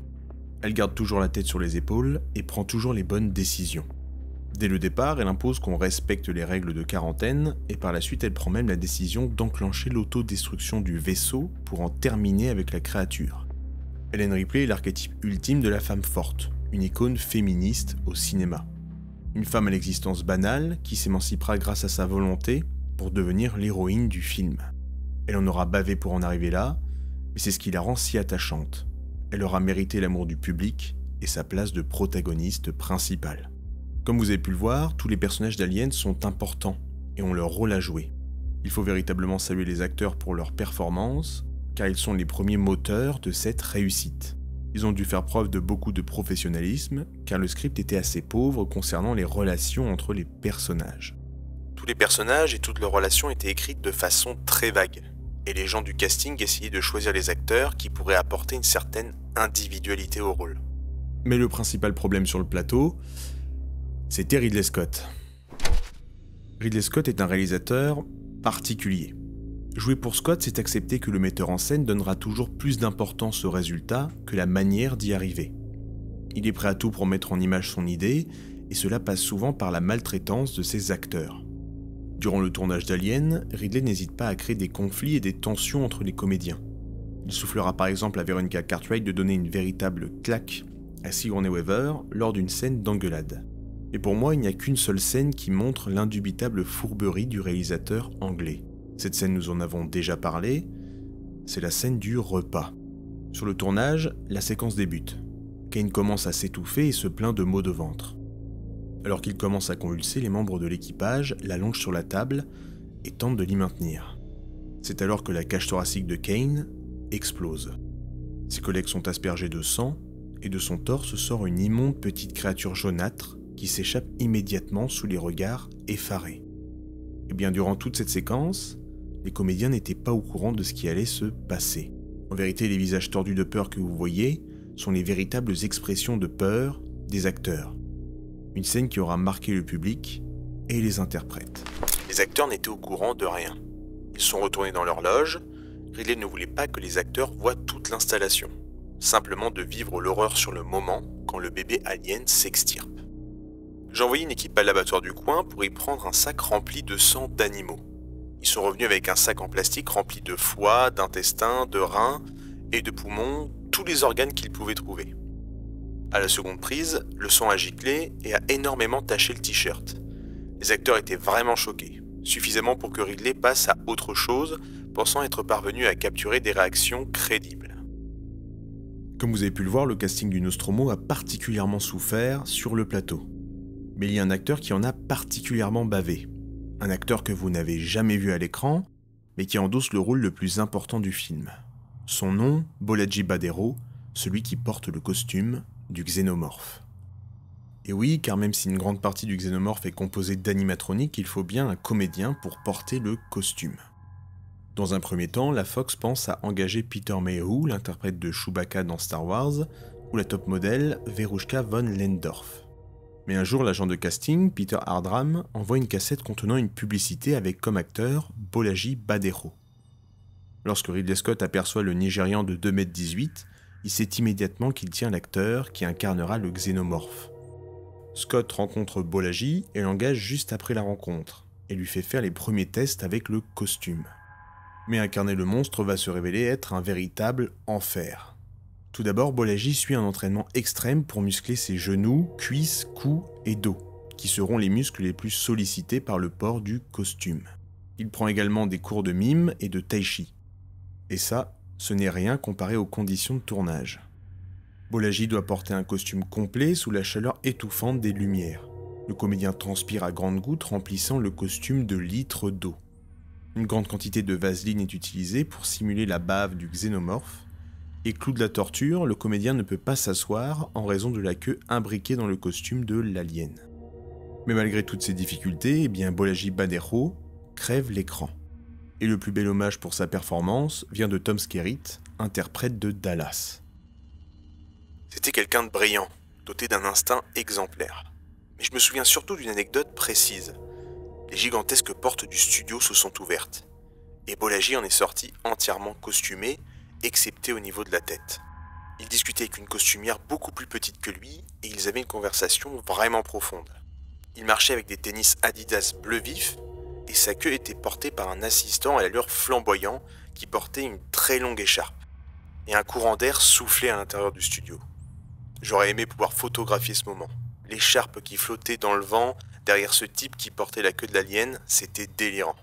Elle garde toujours la tête sur les épaules et prend toujours les bonnes décisions. Dès le départ, elle impose qu'on respecte les règles de quarantaine, et par la suite elle prend même la décision d'enclencher l'autodestruction du vaisseau pour en terminer avec la créature. Ellen Ripley est l'archétype ultime de la femme forte, une icône féministe au cinéma. Une femme à l'existence banale qui s'émancipera grâce à sa volonté pour devenir l'héroïne du film. Elle en aura bavé pour en arriver là, mais c'est ce qui la rend si attachante. Elle aura mérité l'amour du public et sa place de protagoniste principale. Comme vous avez pu le voir, tous les personnages d'Alien sont importants et ont leur rôle à jouer. Il faut véritablement saluer les acteurs pour leur performance, car ils sont les premiers moteurs de cette réussite. Ils ont dû faire preuve de beaucoup de professionnalisme, car le script était assez pauvre concernant les relations entre les personnages. Tous les personnages et toutes leurs relations étaient écrites de façon très vague, et les gens du casting essayaient de choisir les acteurs qui pourraient apporter une certaine individualité au rôle. Mais le principal problème sur le plateau, c'était Ridley Scott. Ridley Scott est un réalisateur particulier. Jouer pour Scott, c'est accepter que le metteur en scène donnera toujours plus d'importance au résultat que la manière d'y arriver. Il est prêt à tout pour mettre en image son idée, et cela passe souvent par la maltraitance de ses acteurs. Durant le tournage d'Alien, Ridley n'hésite pas à créer des conflits et des tensions entre les comédiens. Il soufflera par exemple à Veronica Cartwright de donner une véritable claque à Sigourney Weaver lors d'une scène d'engueulade. Et pour moi, il n'y a qu'une seule scène qui montre l'indubitable fourberie du réalisateur anglais. Cette scène, nous en avons déjà parlé, c'est la scène du repas. Sur le tournage, la séquence débute. Kane commence à s'étouffer et se plaint de maux de ventre. Alors qu'il commence à convulser, les membres de l'équipage l'allongent sur la table et tentent de l'y maintenir. C'est alors que la cage thoracique de Kane explose. Ses collègues sont aspergés de sang et de son torse sort une immonde petite créature jaunâtre qui s'échappe immédiatement sous les regards effarés. Et bien durant toute cette séquence, les comédiens n'étaient pas au courant de ce qui allait se passer. En vérité, les visages tordus de peur que vous voyez sont les véritables expressions de peur des acteurs. Une scène qui aura marqué le public et les interprètes. Les acteurs n'étaient au courant de rien. Ils sont retournés dans leur loge. Ridley ne voulait pas que les acteurs voient toute l'installation. Simplement de vivre l'horreur sur le moment quand le bébé alien s'extirpe. J'ai envoyé une équipe à l'abattoir du coin pour y prendre un sac rempli de sang d'animaux. Ils sont revenus avec un sac en plastique rempli de foie, d'intestins, de reins et de poumons, tous les organes qu'ils pouvaient trouver. À la seconde prise, le sang a giclé et a énormément taché le t-shirt. Les acteurs étaient vraiment choqués, suffisamment pour que Ridley passe à autre chose, pensant être parvenu à capturer des réactions crédibles. Comme vous avez pu le voir, le casting du Nostromo a particulièrement souffert sur le plateau. Mais il y a un acteur qui en a particulièrement bavé. Un acteur que vous n'avez jamais vu à l'écran, mais qui endosse le rôle le plus important du film. Son nom, Bolaji Badero, celui qui porte le costume du xénomorphe. Et oui, car même si une grande partie du xénomorphe est composée d'animatroniques, il faut bien un comédien pour porter le costume. Dans un premier temps, la Fox pense à engager Peter Mayhew, l'interprète de Chewbacca dans Star Wars, ou la top modèle Veruschka von Lehndorff. Mais un jour, l'agent de casting, Peter Hardram, envoie une cassette contenant une publicité avec comme acteur Bolaji Badejo. Lorsque Ridley Scott aperçoit le Nigérian de 2,18 m, il sait immédiatement qu'il tient l'acteur qui incarnera le xénomorphe. Scott rencontre Bolaji et l'engage juste après la rencontre, et lui fait faire les premiers tests avec le costume. Mais incarner le monstre va se révéler être un véritable enfer. Tout d'abord, Bolaji suit un entraînement extrême pour muscler ses genoux, cuisses, cou et dos, qui seront les muscles les plus sollicités par le port du costume. Il prend également des cours de mime et de tai chi. Et ça, ce n'est rien comparé aux conditions de tournage. Bolaji doit porter un costume complet sous la chaleur étouffante des lumières. Le comédien transpire à grandes gouttes remplissant le costume de litres d'eau. Une grande quantité de vaseline est utilisée pour simuler la bave du xénomorphe, et clou de la torture, le comédien ne peut pas s'asseoir en raison de la queue imbriquée dans le costume de l'alien. Mais malgré toutes ces difficultés, Bolaji Badejo crève l'écran. Et le plus bel hommage pour sa performance vient de Tom Skerritt, interprète de Dallas. C'était quelqu'un de brillant, doté d'un instinct exemplaire. Mais je me souviens surtout d'une anecdote précise. Les gigantesques portes du studio se sont ouvertes, et Bolaji en est sorti entièrement costumé, excepté au niveau de la tête. Il discutait avec une costumière beaucoup plus petite que lui, et ils avaient une conversation vraiment profonde. Il marchait avec des tennis Adidas bleu vif, et sa queue était portée par un assistant à l'allure flamboyant qui portait une très longue écharpe, et un courant d'air soufflait à l'intérieur du studio. J'aurais aimé pouvoir photographier ce moment. L'écharpe qui flottait dans le vent, derrière ce type qui portait la queue de l'alien, c'était délirant.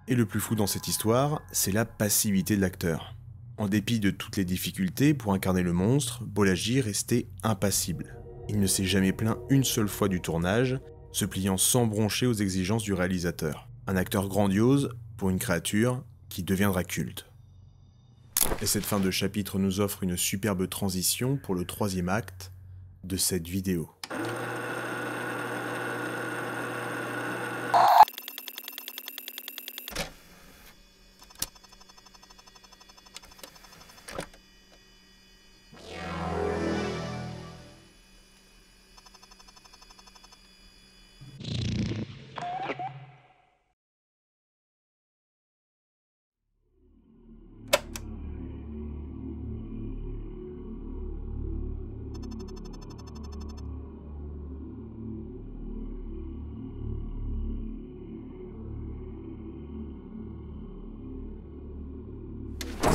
Et le plus fou dans cette histoire, c'est la passivité de l'acteur. En dépit de toutes les difficultés pour incarner le monstre, Bolaji restait impassible. Il ne s'est jamais plaint une seule fois du tournage, se pliant sans broncher aux exigences du réalisateur. Un acteur grandiose pour une créature qui deviendra culte. Et cette fin de chapitre nous offre une superbe transition pour le troisième acte de cette vidéo.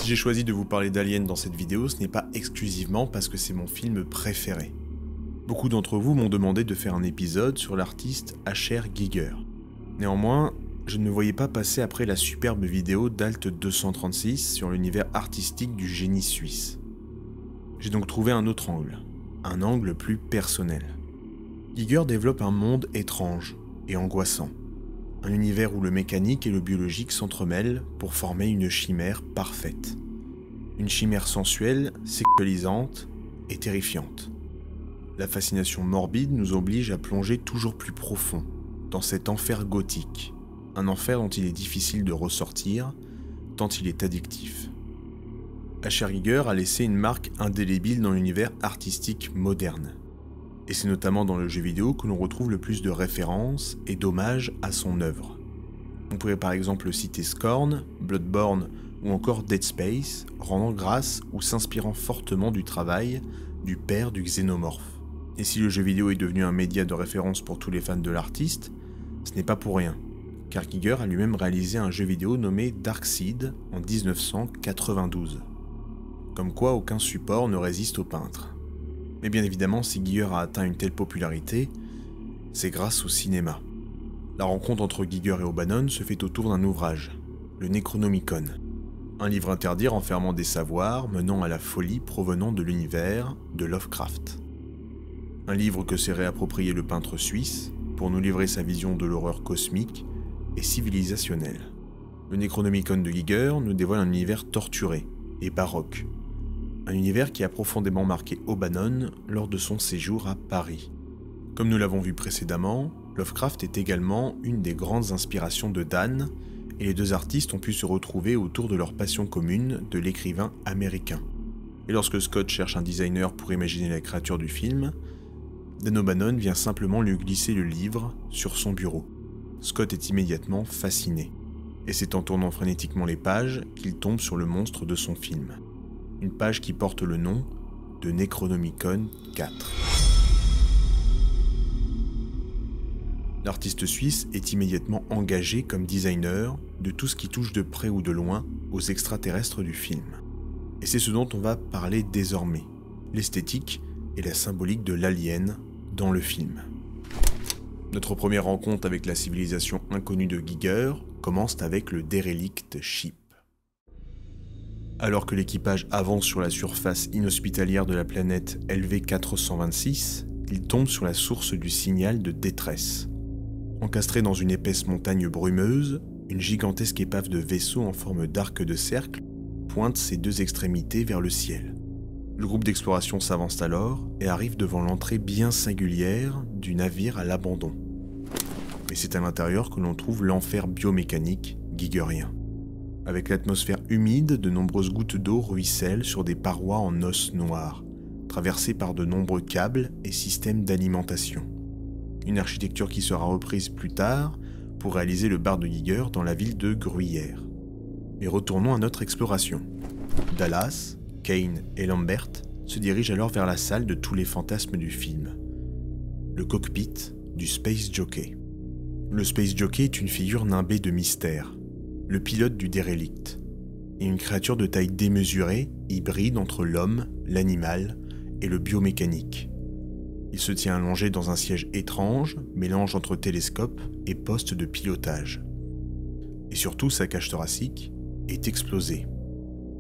Si j'ai choisi de vous parler d'Alien dans cette vidéo, ce n'est pas exclusivement parce que c'est mon film préféré. Beaucoup d'entre vous m'ont demandé de faire un épisode sur l'artiste H.R. Giger. Néanmoins, je ne voyais pas passer après la superbe vidéo d'Alt236 sur l'univers artistique du génie suisse. J'ai donc trouvé un autre angle, un angle plus personnel. Giger développe un monde étrange et angoissant. Un univers où le mécanique et le biologique s'entremêlent pour former une chimère parfaite. Une chimère sensuelle, sexualisante et terrifiante. La fascination morbide nous oblige à plonger toujours plus profond dans cet enfer gothique. Un enfer dont il est difficile de ressortir, tant il est addictif. H.R. Giger a laissé une marque indélébile dans l'univers artistique moderne. Et c'est notamment dans le jeu vidéo que l'on retrouve le plus de références et d'hommages à son œuvre. On pourrait par exemple citer Scorn, Bloodborne ou encore Dead Space, rendant grâce ou s'inspirant fortement du travail du père du xénomorphe. Et si le jeu vidéo est devenu un média de référence pour tous les fans de l'artiste, ce n'est pas pour rien, car Giger a lui-même réalisé un jeu vidéo nommé Darkseid en 1992. Comme quoi aucun support ne résiste au peintre. Mais bien évidemment, si Giger a atteint une telle popularité, c'est grâce au cinéma. La rencontre entre Giger et O'Bannon se fait autour d'un ouvrage, le Necronomicon, un livre interdit renfermant des savoirs menant à la folie provenant de l'univers de Lovecraft. Un livre que s'est réapproprié le peintre suisse pour nous livrer sa vision de l'horreur cosmique et civilisationnelle. Le Necronomicon de Giger nous dévoile un univers torturé et baroque, Un univers qui a profondément marqué O'Bannon lors de son séjour à Paris. Comme nous l'avons vu précédemment, Lovecraft est également une des grandes inspirations de Dan, et les deux artistes ont pu se retrouver autour de leur passion commune de l'écrivain américain. Et lorsque Scott cherche un designer pour imaginer la créature du film, Dan O'Bannon vient simplement lui glisser le livre sur son bureau. Scott est immédiatement fasciné, et c'est en tournant frénétiquement les pages qu'il tombe sur le monstre de son film. Une page qui porte le nom de Necronomicon 4. L'artiste suisse est immédiatement engagé comme designer de tout ce qui touche de près ou de loin aux extraterrestres du film. Et c'est ce dont on va parler désormais, l'esthétique et la symbolique de l'alien dans le film. Notre première rencontre avec la civilisation inconnue de Giger commence avec le Derelict Ship. Alors que l'équipage avance sur la surface inhospitalière de la planète LV-426, il tombe sur la source du signal de détresse. Encastré dans une épaisse montagne brumeuse, une gigantesque épave de vaisseau en forme d'arc de cercle pointe ses deux extrémités vers le ciel. Le groupe d'exploration s'avance alors et arrive devant l'entrée bien singulière du navire à l'abandon. Et c'est à l'intérieur que l'on trouve l'enfer biomécanique gigerien. Avec l'atmosphère humide, de nombreuses gouttes d'eau ruissellent sur des parois en os noir, traversées par de nombreux câbles et systèmes d'alimentation. Une architecture qui sera reprise plus tard pour réaliser le bar de Giger dans la ville de Gruyère. Mais retournons à notre exploration. Dallas, Kane et Lambert se dirigent alors vers la salle de tous les fantasmes du film. Le cockpit du Space Jockey. Le Space Jockey est une figure nimbée de mystère, le pilote du Derelict, et une créature de taille démesurée, hybride entre l'homme, l'animal et le biomécanique. Il se tient allongé dans un siège étrange, mélange entre télescope et poste de pilotage. Et surtout, sa cage thoracique est explosée.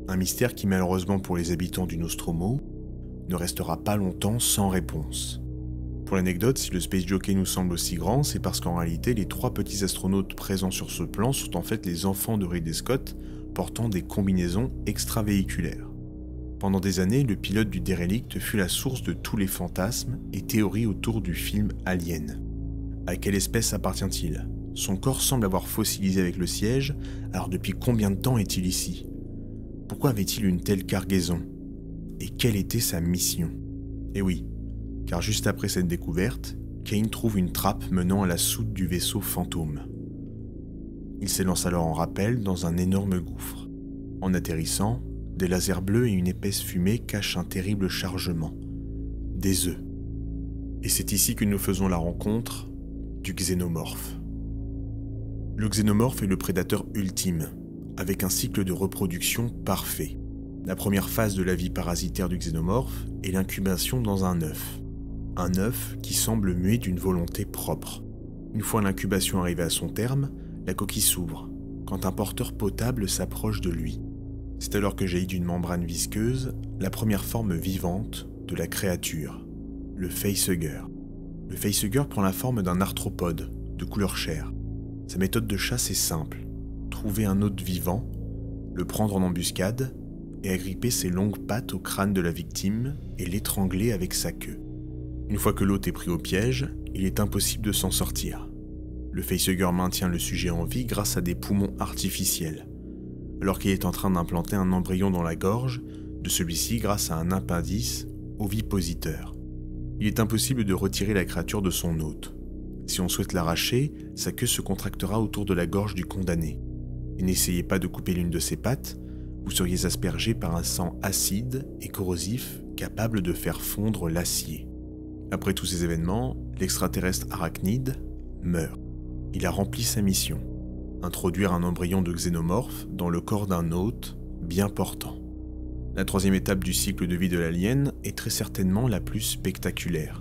Un mystère qui, malheureusement pour les habitants du Nostromo, ne restera pas longtemps sans réponse. Pour l'anecdote, si le Space Jockey nous semble aussi grand, c'est parce qu'en réalité, les 3 petits astronautes présents sur ce plan sont en fait les enfants de Ridley Scott portant des combinaisons extravéhiculaires. Pendant des années, le pilote du Derelict fut la source de tous les fantasmes et théories autour du film Alien. À quelle espèce appartient-il ? Son corps semble avoir fossilisé avec le siège, alors depuis combien de temps est-il ici ? Pourquoi avait-il une telle cargaison ? Et quelle était sa mission ? Eh oui, car juste après cette découverte, Kane trouve une trappe menant à la soute du vaisseau fantôme. Il s'élance alors en rappel dans un énorme gouffre. En atterrissant, des lasers bleus et une épaisse fumée cachent un terrible chargement. Des œufs. Et c'est ici que nous faisons la rencontre du xénomorphe. Le xénomorphe est le prédateur ultime, avec un cycle de reproduction parfait. La première phase de la vie parasitaire du xénomorphe est l'incubation dans un œuf. Un œuf qui semble muet d'une volonté propre. Une fois l'incubation arrivée à son terme, la coquille s'ouvre, quand un porteur potable s'approche de lui. C'est alors que jaillit d'une membrane visqueuse la première forme vivante de la créature, le facehugger. Le facehugger prend la forme d'un arthropode de couleur chair. Sa méthode de chasse est simple, trouver un hôte vivant, le prendre en embuscade et agripper ses longues pattes au crâne de la victime et l'étrangler avec sa queue. Une fois que l'hôte est pris au piège, il est impossible de s'en sortir. Le facehugger maintient le sujet en vie grâce à des poumons artificiels, alors qu'il est en train d'implanter un embryon dans la gorge de celui-ci grâce à un appendice ovipositeur. Il est impossible de retirer la créature de son hôte. Si on souhaite l'arracher, sa queue se contractera autour de la gorge du condamné. Et n'essayez pas de couper l'une de ses pattes, vous seriez aspergé par un sang acide et corrosif capable de faire fondre l'acier. Après tous ces événements, l'extraterrestre arachnide meurt. Il a rempli sa mission, introduire un embryon de xénomorphe dans le corps d'un hôte bien portant. La troisième étape du cycle de vie de l'alien est très certainement la plus spectaculaire.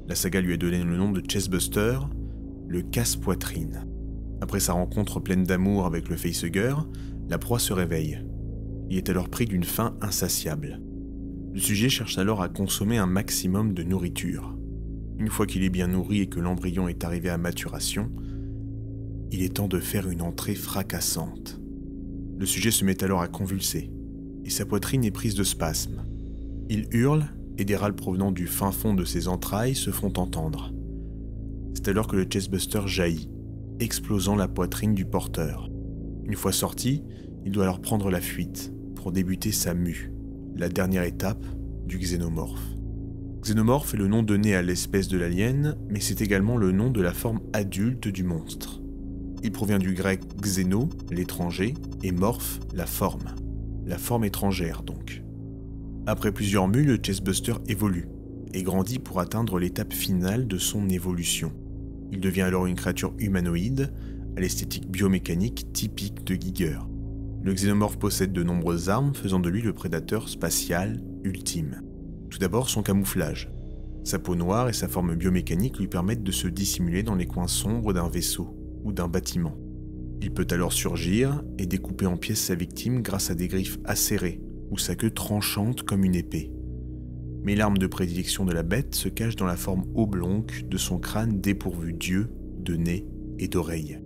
La saga lui a donné le nom de Chestbuster, le casse-poitrine. Après sa rencontre pleine d'amour avec le facehugger, la proie se réveille. Il est alors pris d'une faim insatiable. Le sujet cherche alors à consommer un maximum de nourriture. Une fois qu'il est bien nourri et que l'embryon est arrivé à maturation, il est temps de faire une entrée fracassante. Le sujet se met alors à convulser, et sa poitrine est prise de spasmes. Il hurle et des râles provenant du fin fond de ses entrailles se font entendre. C'est alors que le chestbuster jaillit, explosant la poitrine du porteur. Une fois sorti, il doit alors prendre la fuite pour débuter sa mue, la dernière étape du xénomorphe. Xénomorphe est le nom donné à l'espèce de l'alien, mais c'est également le nom de la forme adulte du monstre. Il provient du grec xéno, l'étranger, et morphe, la forme étrangère donc. Après plusieurs mues, le chestbuster évolue et grandit pour atteindre l'étape finale de son évolution. Il devient alors une créature humanoïde à l'esthétique biomécanique typique de Giger. Le xénomorphe possède de nombreuses armes faisant de lui le prédateur spatial ultime. Tout d'abord son camouflage. Sa peau noire et sa forme biomécanique lui permettent de se dissimuler dans les coins sombres d'un vaisseau ou d'un bâtiment. Il peut alors surgir et découper en pièces sa victime grâce à des griffes acérées ou sa queue tranchante comme une épée. Mais l'arme de prédilection de la bête se cache dans la forme oblongue de son crâne dépourvu d'yeux, de nez et d'oreilles.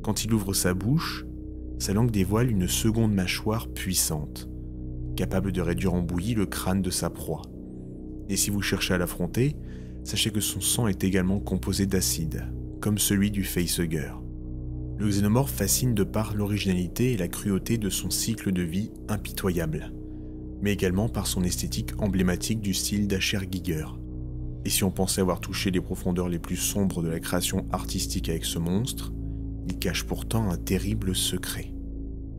Quand il ouvre sa bouche, sa langue dévoile une seconde mâchoire puissante, capable de réduire en bouillie le crâne de sa proie. Et si vous cherchez à l'affronter, sachez que son sang est également composé d'acide, comme celui du facehugger. Le xénomorphe fascine de par l'originalité et la cruauté de son cycle de vie impitoyable, mais également par son esthétique emblématique du style d'Asher Giger. Et si on pensait avoir touché les profondeurs les plus sombres de la création artistique avec ce monstre, il cache pourtant un terrible secret.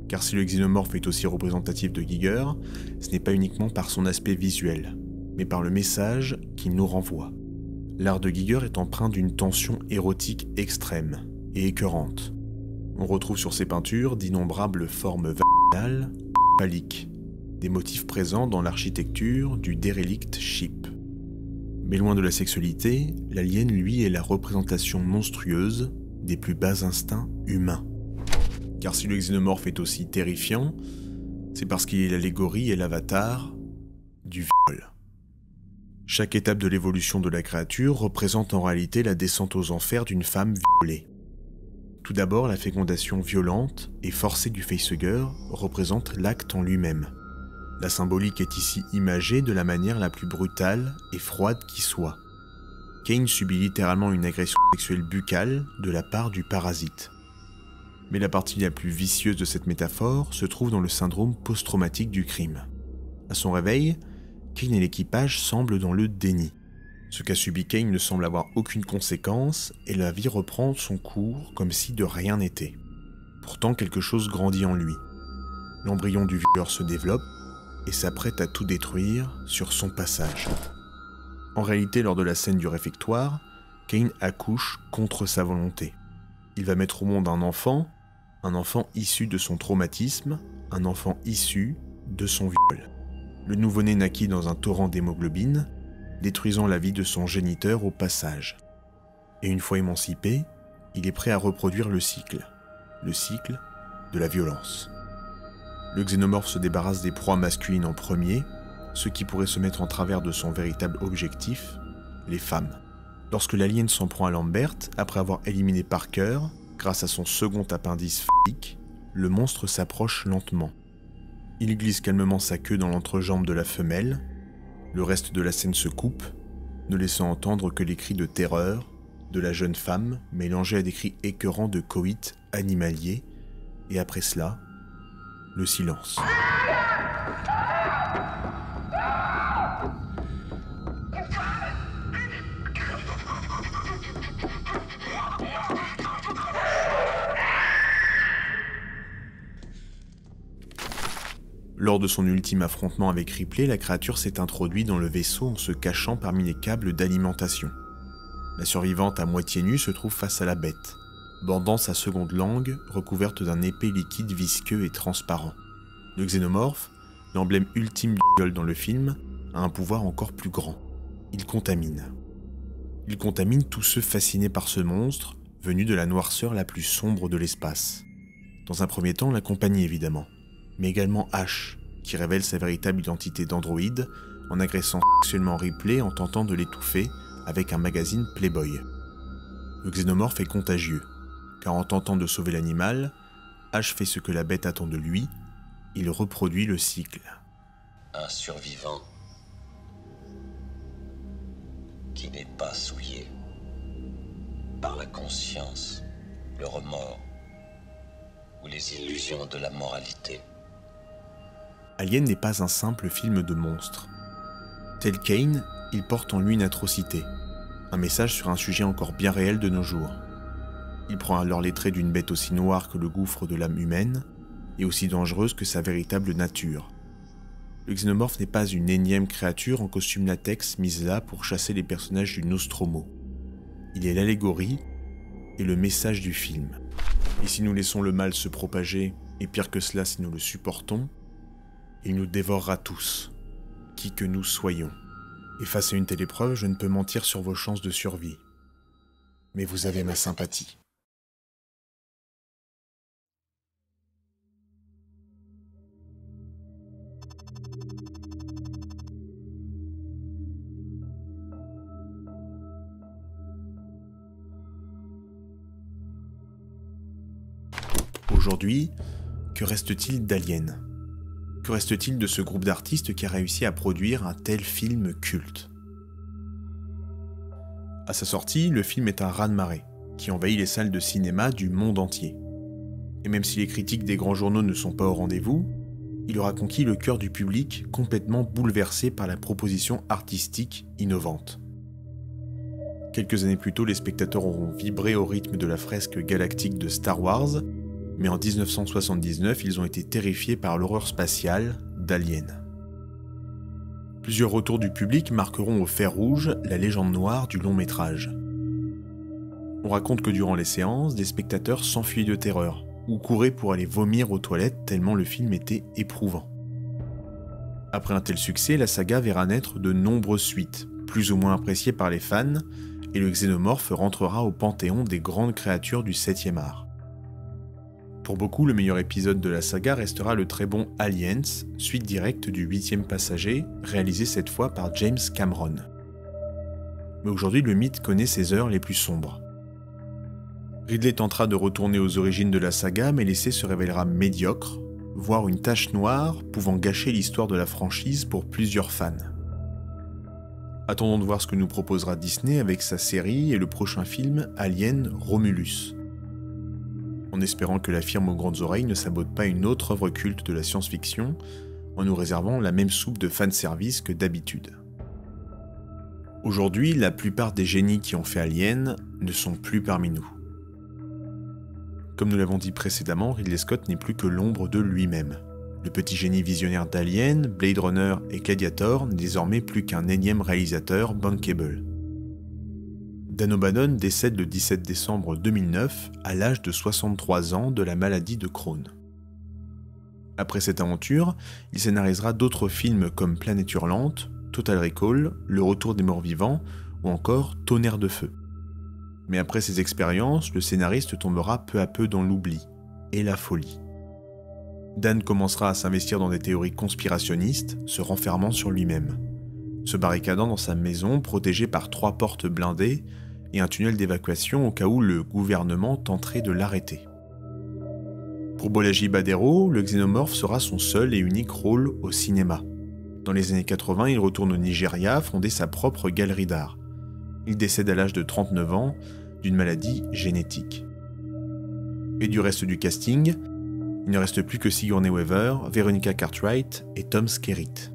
Car si le xénomorphe est aussi représentatif de Giger, ce n'est pas uniquement par son aspect visuel, mais par le message qu'il nous renvoie. L'art de Giger est empreint d'une tension érotique extrême et écœurante. On retrouve sur ses peintures d'innombrables formes vaginales, phalliques, des motifs présents dans l'architecture du derelict ship. Mais loin de la sexualité, l'alien, lui, est la représentation monstrueuse des plus bas instincts humains. Car si le xénomorphe est aussi terrifiant, c'est parce qu'il est l'allégorie et l'avatar du viol. Chaque étape de l'évolution de la créature représente en réalité la descente aux enfers d'une femme violée. Tout d'abord, la fécondation violente et forcée du facehugger représente l'acte en lui-même. La symbolique est ici imagée de la manière la plus brutale et froide qui soit. Kane subit littéralement une agression sexuelle buccale de la part du parasite. Mais la partie la plus vicieuse de cette métaphore se trouve dans le syndrome post-traumatique du crime. À son réveil, Kane et l'équipage semblent dans le déni. Ce qu'a subi Kane ne semble avoir aucune conséquence et la vie reprend son cours comme si de rien n'était. Pourtant, quelque chose grandit en lui. L'embryon du violeur se développe et s'apprête à tout détruire sur son passage. En réalité, lors de la scène du réfectoire, Kane accouche contre sa volonté. Il va mettre au monde un enfant issu de son traumatisme, un enfant issu de son viol. Le nouveau-né naquit dans un torrent d'hémoglobine, détruisant la vie de son géniteur au passage. Et une fois émancipé, il est prêt à reproduire le cycle de la violence. Le xénomorphe se débarrasse des proies masculines en premier, ce qui pourrait se mettre en travers de son véritable objectif, les femmes. Lorsque l'alien s'en prend à Lambert, après avoir éliminé Parker, grâce à son second appendice phallique, le monstre s'approche lentement. Il glisse calmement sa queue dans l'entrejambe de la femelle, le reste de la scène se coupe, ne laissant entendre que les cris de terreur de la jeune femme mélangés à des cris écœurants de coït animalier, et après cela, le silence. Lors de son ultime affrontement avec Ripley, la créature s'est introduite dans le vaisseau en se cachant parmi les câbles d'alimentation. La survivante à moitié nue se trouve face à la bête, bordant sa seconde langue recouverte d'un épais liquide visqueux et transparent. Le xénomorphe, l'emblème ultime du viol dans le film, a un pouvoir encore plus grand. Il contamine. Il contamine tous ceux fascinés par ce monstre, venu de la noirceur la plus sombre de l'espace. Dans un premier temps, la compagnie évidemment, mais également Ash, qui révèle sa véritable identité d'androïde en agressant sexuellement Ripley en tentant de l'étouffer avec un magazine Playboy. Le xénomorphe est contagieux, car en tentant de sauver l'animal, Ash fait ce que la bête attend de lui, il reproduit le cycle. Un survivant qui n'est pas souillé par la conscience, le remords ou les illusions de la moralité. Alien n'est pas un simple film de monstres. Tel Kane, il porte en lui une atrocité, un message sur un sujet encore bien réel de nos jours. Il prend alors les traits d'une bête aussi noire que le gouffre de l'âme humaine, et aussi dangereuse que sa véritable nature. Le xénomorphe n'est pas une énième créature en costume latex mise là pour chasser les personnages du Nostromo. Il est l'allégorie et le message du film. Et si nous laissons le mal se propager, et pire que cela si nous le supportons, il nous dévorera tous, qui que nous soyons. Et face à une telle épreuve, je ne peux mentir sur vos chances de survie. Mais vous avez ma sympathie. Aujourd'hui, que reste-t-il d'Alien ? Que reste-t-il de ce groupe d'artistes qui a réussi à produire un tel film culte ? À sa sortie, le film est un raz-de-marée qui envahit les salles de cinéma du monde entier. Et même si les critiques des grands journaux ne sont pas au rendez-vous, il aura conquis le cœur du public complètement bouleversé par la proposition artistique innovante. Quelques années plus tôt, les spectateurs auront vibré au rythme de la fresque galactique de Star Wars, mais en 1979, ils ont été terrifiés par l'horreur spatiale d'Alien. Plusieurs retours du public marqueront au fer rouge la légende noire du long métrage. On raconte que durant les séances, des spectateurs s'enfuyaient de terreur, ou couraient pour aller vomir aux toilettes tellement le film était éprouvant. Après un tel succès, la saga verra naître de nombreuses suites, plus ou moins appréciées par les fans, et le xénomorphe rentrera au panthéon des grandes créatures du 7e art. Pour beaucoup, le meilleur épisode de la saga restera le très bon Aliens, suite directe du 8e passager, réalisé cette fois par James Cameron. Mais aujourd'hui, le mythe connaît ses heures les plus sombres. Ridley tentera de retourner aux origines de la saga, mais l'essai se révélera médiocre, voire une tache noire pouvant gâcher l'histoire de la franchise pour plusieurs fans. Attendons de voir ce que nous proposera Disney avec sa série et le prochain film Alien Romulus. En espérant que la firme aux grandes oreilles ne sabote pas une autre œuvre culte de la science-fiction, en nous réservant la même soupe de fanservice que d'habitude. Aujourd'hui, la plupart des génies qui ont fait Alien ne sont plus parmi nous. Comme nous l'avons dit précédemment, Ridley Scott n'est plus que l'ombre de lui-même. Le petit génie visionnaire d'Alien, Blade Runner et Gladiator n'est désormais plus qu'un énième réalisateur bankable. Dan O'Bannon décède le 17 décembre 2009 à l'âge de 63 ans de la maladie de Crohn. Après cette aventure, il scénarisera d'autres films comme Planète Hurlante, Total Recall, Le Retour des Morts Vivants ou encore Tonnerre de Feu. Mais après ces expériences, le scénariste tombera peu à peu dans l'oubli et la folie. Dan commencera à s'investir dans des théories conspirationnistes, se renfermant sur lui-même, se barricadant dans sa maison protégée par 3 portes blindées et un tunnel d'évacuation au cas où le gouvernement tenterait de l'arrêter. Pour Bolaji Badero, le xénomorphe sera son seul et unique rôle au cinéma. Dans les années 80, il retourne au Nigeria fonder sa propre galerie d'art. Il décède à l'âge de 39 ans d'une maladie génétique. Et du reste du casting, il ne reste plus que Sigourney Weaver, Veronica Cartwright et Tom Skerritt.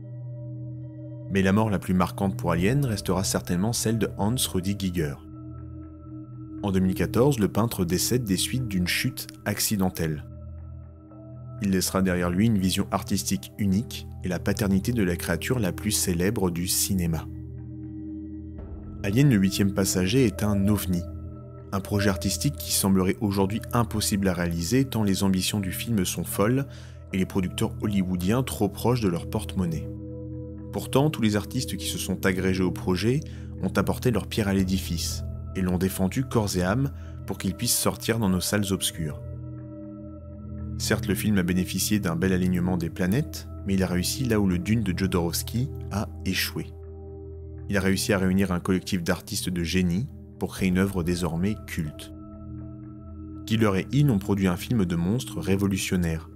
Mais la mort la plus marquante pour Alien restera certainement celle de Hans Rudi Giger. En 2014, le peintre décède des suites d'une chute accidentelle. Il laissera derrière lui une vision artistique unique et la paternité de la créature la plus célèbre du cinéma. Alien le 8e passager est un ovni, un projet artistique qui semblerait aujourd'hui impossible à réaliser tant les ambitions du film sont folles et les producteurs hollywoodiens trop proches de leur porte-monnaie. Pourtant, tous les artistes qui se sont agrégés au projet ont apporté leur pierre à l'édifice et l'ont défendu corps et âme pour qu'il puisse sortir dans nos salles obscures. Certes, le film a bénéficié d'un bel alignement des planètes, mais il a réussi là où le Dune de Jodorowsky a échoué. Il a réussi à réunir un collectif d'artistes de génie pour créer une œuvre désormais culte. Giler et Hill ont produit un film de monstre révolutionnaire,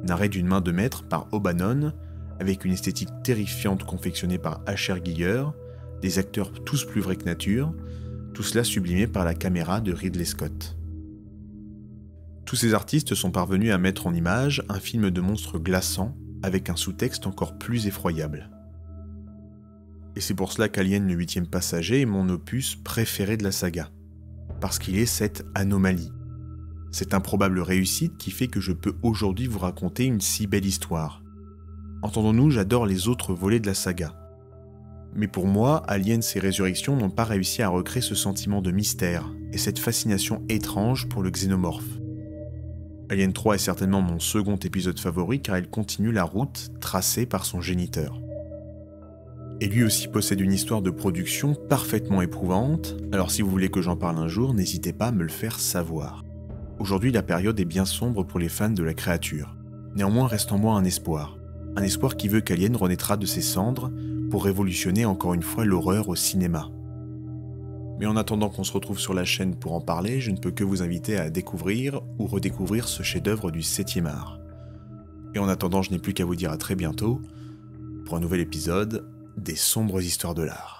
narré d'une main de maître par O'Bannon, avec une esthétique terrifiante confectionnée par H.R. Giger, des acteurs tous plus vrais que nature, tout cela sublimé par la caméra de Ridley Scott. Tous ces artistes sont parvenus à mettre en image un film de monstres glaçants avec un sous-texte encore plus effroyable. Et c'est pour cela qu'Alien le 8e passager est mon opus préféré de la saga, parce qu'il est cette anomalie, cette improbable réussite qui fait que je peux aujourd'hui vous raconter une si belle histoire. Entendons-nous, j'adore les autres volets de la saga. Mais pour moi, Aliens et Résurrection n'ont pas réussi à recréer ce sentiment de mystère et cette fascination étrange pour le xénomorphe. Alien 3 est certainement mon second épisode favori car il continue la route tracée par son géniteur. Et lui aussi possède une histoire de production parfaitement éprouvante, alors si vous voulez que j'en parle un jour, n'hésitez pas à me le faire savoir. Aujourd'hui, la période est bien sombre pour les fans de la créature. Néanmoins, reste en moi un espoir qui veut qu'Alien renaîtra de ses cendres pour révolutionner encore une fois l'horreur au cinéma. Mais en attendant qu'on se retrouve sur la chaîne pour en parler, je ne peux que vous inviter à découvrir ou redécouvrir ce chef-d'œuvre du 7e art. Et en attendant, je n'ai plus qu'à vous dire à très bientôt pour un nouvel épisode des sombres histoires de l'art.